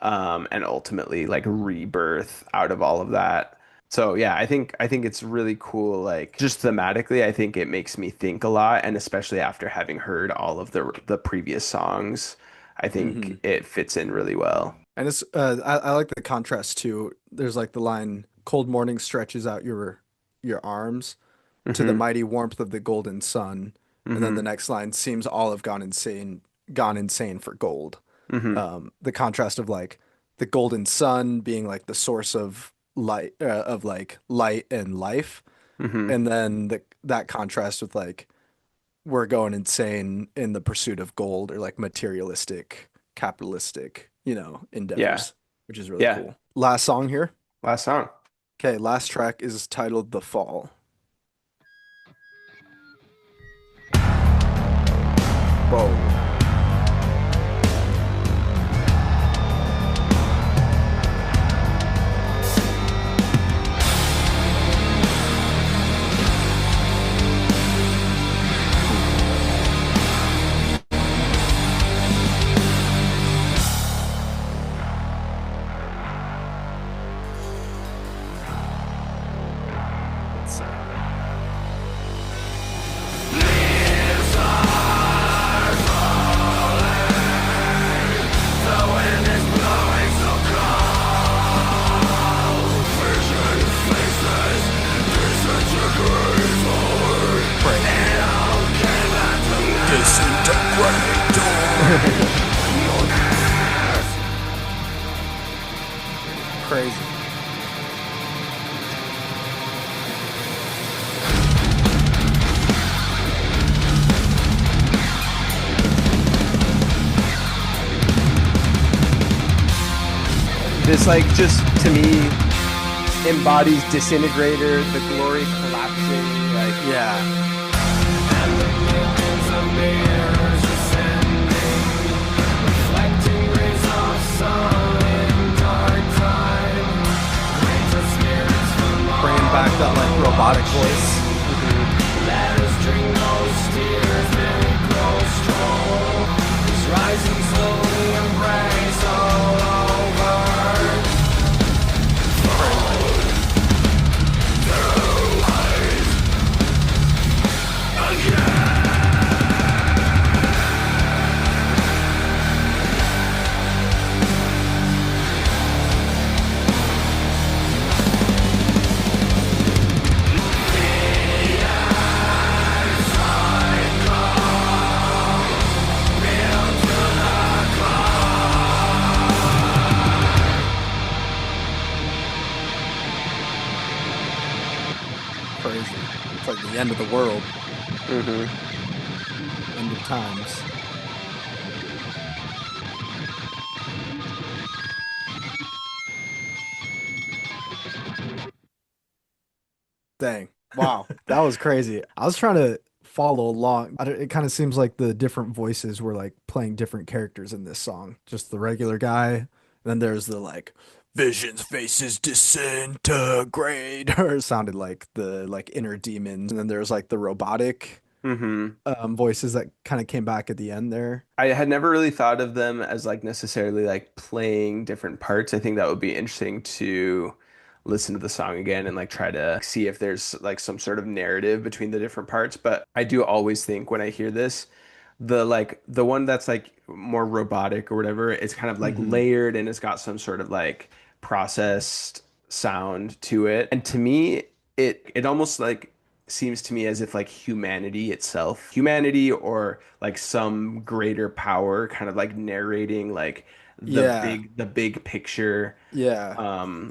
and ultimately like rebirth out of all of that. So yeah, I think it's really cool. Like just thematically, I think it makes me think a lot, and especially after having heard all of the previous songs, I think Hmm. it fits in really well. And it's I like the contrast too. There's like the line, "Cold morning stretches out your arms to the Hmm. mighty warmth of the golden sun," and then the Hmm. next line, "Seems all have gone insane for gold." Hmm. The contrast of like the golden sun being like the source of like light and life, Hmm. and then that contrast with like we're going insane in the pursuit of gold or like materialistic, capitalistic, Yeah. endeavors, which is really Yeah. cool. Last song here. Last song. Okay, last track is titled "The Fall." Whoa. Let's see. Crazy. This like just to me embodies Disintegrator, the glory collapsing, like Yeah. Bringing back that like robotic voice. Crazy. It's like the end of the world, end of times. Dang. Wow. That was crazy. I was trying to follow along. It kind of seems like the different voices were like playing different characters in this song. Just the regular guy. Then there's the like visions faces disintegrate or it sounded like the like inner demons. And then there's like the robotic hmm voices that kind of came back at the end there. I had never really thought of them as like necessarily like playing different parts. I think that would be interesting to listen to the song again and like try to see if there's like some sort of narrative between the different parts. But I do always think when I hear this, the one that's like more robotic or whatever, it's kind of like Hmm. layered and it's got some sort of like processed sound to it. And to me, it almost like seems to me as if like humanity or like some greater power kind of like narrating like Yeah. the big picture Yeah.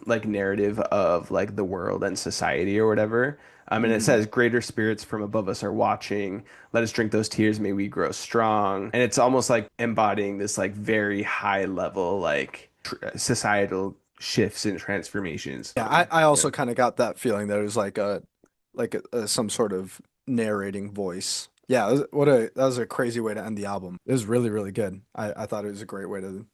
like narrative of like the world and society or whatever. And it Hmm. says greater spirits from above us are watching. Let us drink those tears, may we grow strong. And it's almost like embodying this like very high level like societal shifts and transformations. Yeah, I Yeah. also kind of got that feeling that it was like some sort of narrating voice. Yeah, that was a crazy way to end the album. It was really, really good. I thought it was a great way to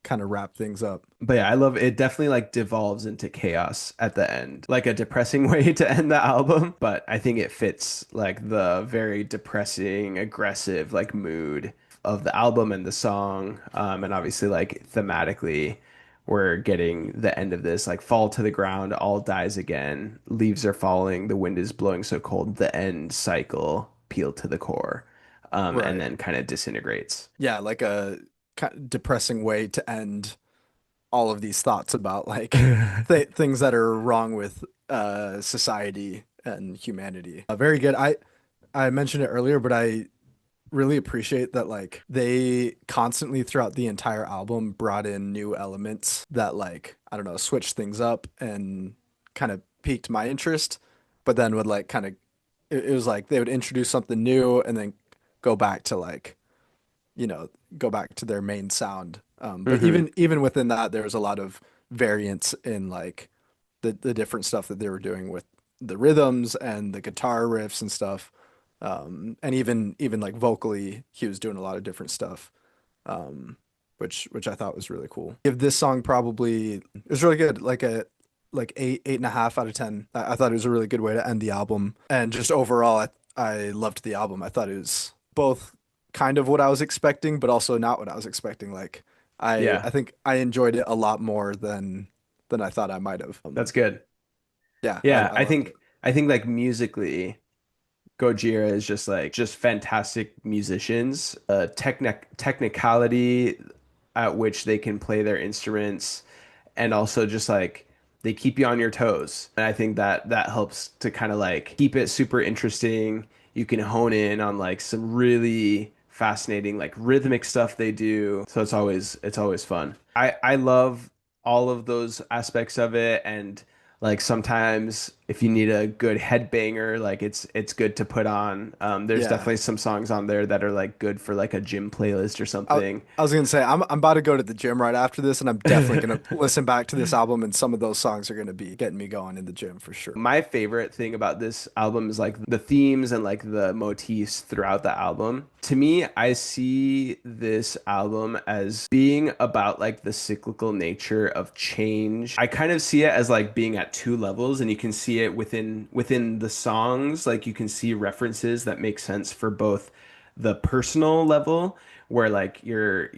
kind of wrap things up. But yeah, I love it. Definitely like devolves into chaos at the end. Like a depressing way to end the album, but I think it fits like the very depressing, aggressive like mood of the album and the song. And obviously like thematically we're getting the end of this like fall to the ground, all dies again, leaves are falling, the wind is blowing so cold, the end cycle peeled to the core. And Right. then kind of disintegrates. Yeah, like a depressing way to end all of these thoughts about like things that are wrong with society and humanity. Very good. I mentioned it earlier, but I really appreciate that like they constantly throughout the entire album brought in new elements that like I don't know switched things up and kind of piqued my interest, but then would like kind of it was like they would introduce something new and then go back to like go back to their main sound. But hmm even within that, there was a lot of variance in like the different stuff that they were doing with the rhythms and the guitar riffs and stuff. And even like vocally, he was doing a lot of different stuff, um, which I thought was really cool. Give this song probably it was really good, like a like 8.5 out of 10. I thought it was a really good way to end the album, and just overall, I loved the album. I thought it was both kind of what I was expecting, but also not what I was expecting. Like Yeah, I think I enjoyed it a lot more than I thought I might have. that's good. Yeah, Yeah, I loved it. I think like musically, Gojira is just like just fantastic musicians. Technicality at which they can play their instruments, and also just like they keep you on your toes. And I think that that helps to kind of like keep it super interesting. You can hone in on like some really fascinating like rhythmic stuff they do. So it's always fun. I love all of those aspects of it, and like sometimes if you need a good headbanger, like it's good to put on. There's Yeah. definitely some songs on there that are like good for like a gym playlist or I, something. I was gonna say I'm about to go to the gym right after this, and I'm definitely gonna listen back to this album, and some of those songs are gonna be getting me going in the gym for sure. My favorite thing about this album is like the themes and like the motifs throughout the album. To me, I see this album as being about like the cyclical nature of change. I kind of see it as like being at two levels, and you can see it within the songs. Like you can see references that make sense for both the personal level where like you're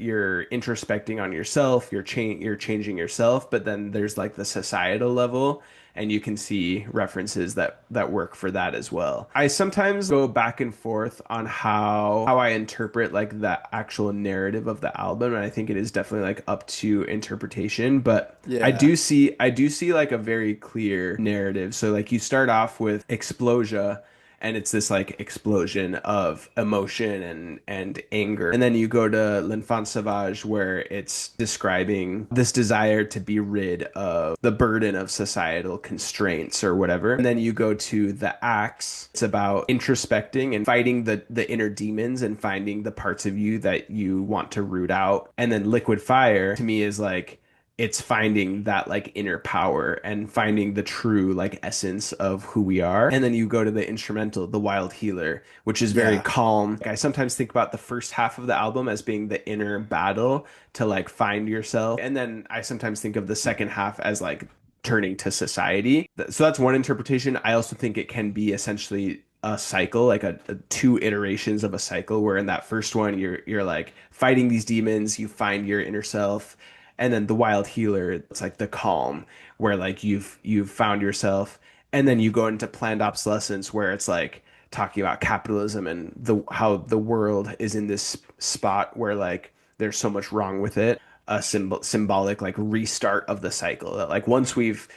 introspecting on yourself, you're changing yourself, but then there's like the societal level, and you can see references that work for that as well. I sometimes go back and forth on how I interpret like the actual narrative of the album, and I think it is definitely like up to interpretation, but Yeah. I do see like a very clear narrative. So like you start off with Explosia, and it's this like explosion of emotion and anger. And then you go to L'Enfant Sauvage, where it's describing this desire to be rid of the burden of societal constraints or whatever. And then you go to The Axe. It's about introspecting and fighting the inner demons and finding the parts of you that you want to root out. And then Liquid Fire to me is like it's finding that like inner power and finding the true like essence of who we are. And then you go to the instrumental, The Wild Healer, which is very Yeah. calm. Like, I sometimes think about the first half of the album as being the inner battle to like find yourself. And then I sometimes think of the second half as like turning to society. So that's one interpretation. I also think it can be essentially a cycle, like a two iterations of a cycle, where in that first one you're like fighting these demons, you find your inner self, and then the wild healer, it's like the calm, where like you've found yourself, and then you go into planned obsolescence, where it's like talking about capitalism and the how the world is in this spot where like there's so much wrong with it. A symbolic like restart of the cycle, that like once we've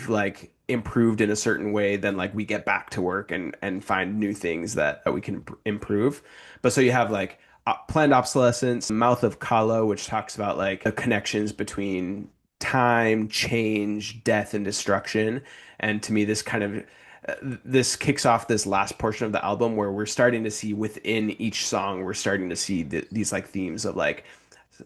like improved in a certain way, then like we get back to work and find new things that we can improve. But so you have like planned obsolescence, Mouth of Kala, which talks about like the connections between time, change, death, and destruction. And to me, this kind of this kicks off this last portion of the album, where we're starting to see within each song, we're starting to see these like themes of like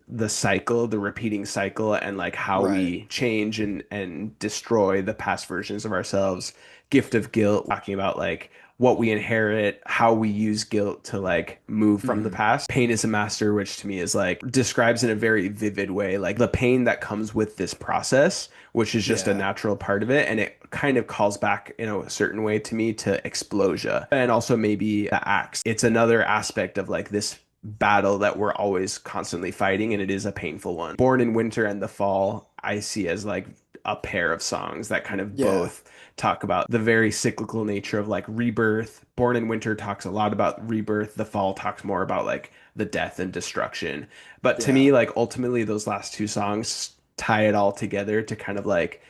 the cycle, the repeating cycle, and like how Right. we change and destroy the past versions of ourselves. Gift of Guilt, talking about like what we inherit, how we use guilt to like move from the Hmm. past. Pain is a Master, which to me is like describes in a very vivid way like the pain that comes with this process, which is just a Yeah. natural part of it. And it kind of calls back in a certain way to me to Explosia. And also maybe The Axe. It's another aspect of like this battle that we're always constantly fighting, and it is a painful one. Born in Winter and The Fall, I see as like a pair of songs that kind of Yeah. both talk about the very cyclical nature of like rebirth. Born in Winter talks a lot about rebirth. The Fall talks more about like the death and destruction. But to Yeah. me, like ultimately those last two songs tie it all together to kind of like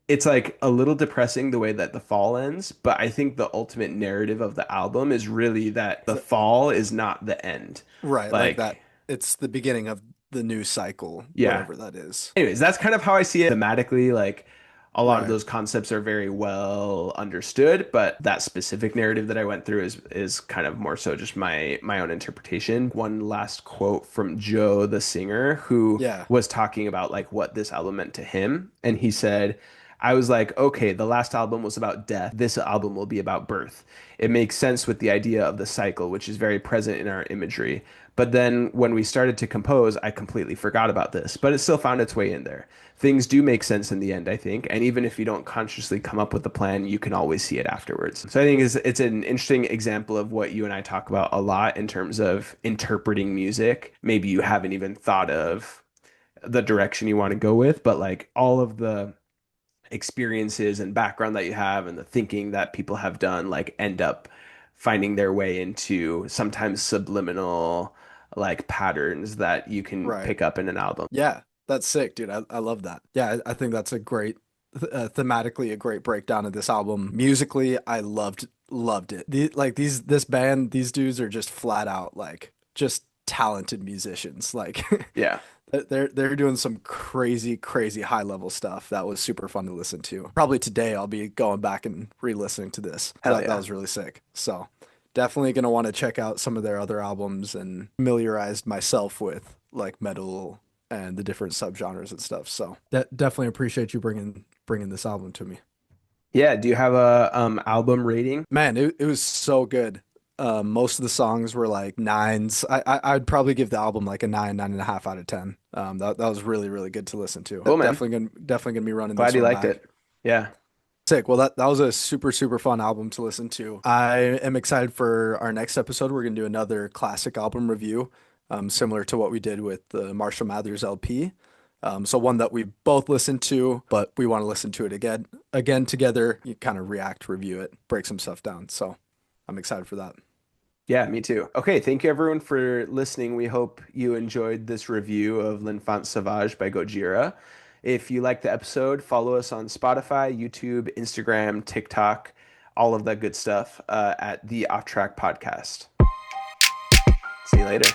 it's like a little depressing the way that The Fall ends, but I think the ultimate narrative of the album is really that the fall is not the end. Right, like Like, that. It's the beginning of the new cycle, yeah. whatever that is. Anyways, that's kind of how I see it thematically. Like, a lot of Right. those concepts are very well understood, but that specific narrative that I went through is kind of more so just my own interpretation. One last quote from Joe, the singer, who Yeah. was talking about like what this album meant to him, and he said, I was like, okay, the last album was about death. This album will be about birth. It makes sense with the idea of the cycle, which is very present in our imagery. But then when we started to compose, I completely forgot about this, but it still found its way in there. Things do make sense in the end, I think. And even if you don't consciously come up with the plan, you can always see it afterwards. So I think it's an interesting example of what you and I talk about a lot in terms of interpreting music. Maybe you haven't even thought of the direction you want to go with, but like all of the experiences and background that you have and the thinking that people have done like end up finding their way into sometimes subliminal like patterns that you can Right. pick up in an album. Yeah, that's sick, dude. I love that. Yeah, I think that's a great, thematically a great breakdown of this album. Musically, I loved it. This band, these dudes are just flat out like just talented musicians. Like Yeah. they're doing some crazy high level stuff that was super fun to listen to. Probably today I'll be going back and re-listening to this. Hell That yeah. was really sick. So definitely gonna want to check out some of their other albums and familiarized myself with like metal and the different subgenres and stuff. So definitely appreciate you bringing this album to me. Yeah. Do you have a album rating? Man, it was so good. Most of the songs were like nines. I'd probably give the album like a 9.5 out of 10. That was really good to listen to. Cool, man. Definitely gonna be running Glad this you one liked back. it. Yeah. Sick. Well, that was a super fun album to listen to. I am excited for our next episode. We're gonna do another classic album review, similar to what we did with the Marshall Mathers LP. So one that we both listened to, but we want to listen to it again together. You kind of react, review it, break some stuff down. So I'm excited for that. Yeah, me too. Okay, thank you everyone for listening. We hope you enjoyed this review of L'Enfant Sauvage by Gojira. If you liked the episode, follow us on Spotify, YouTube, Instagram, TikTok, all of that good stuff at the Off Track Podcast. See you later.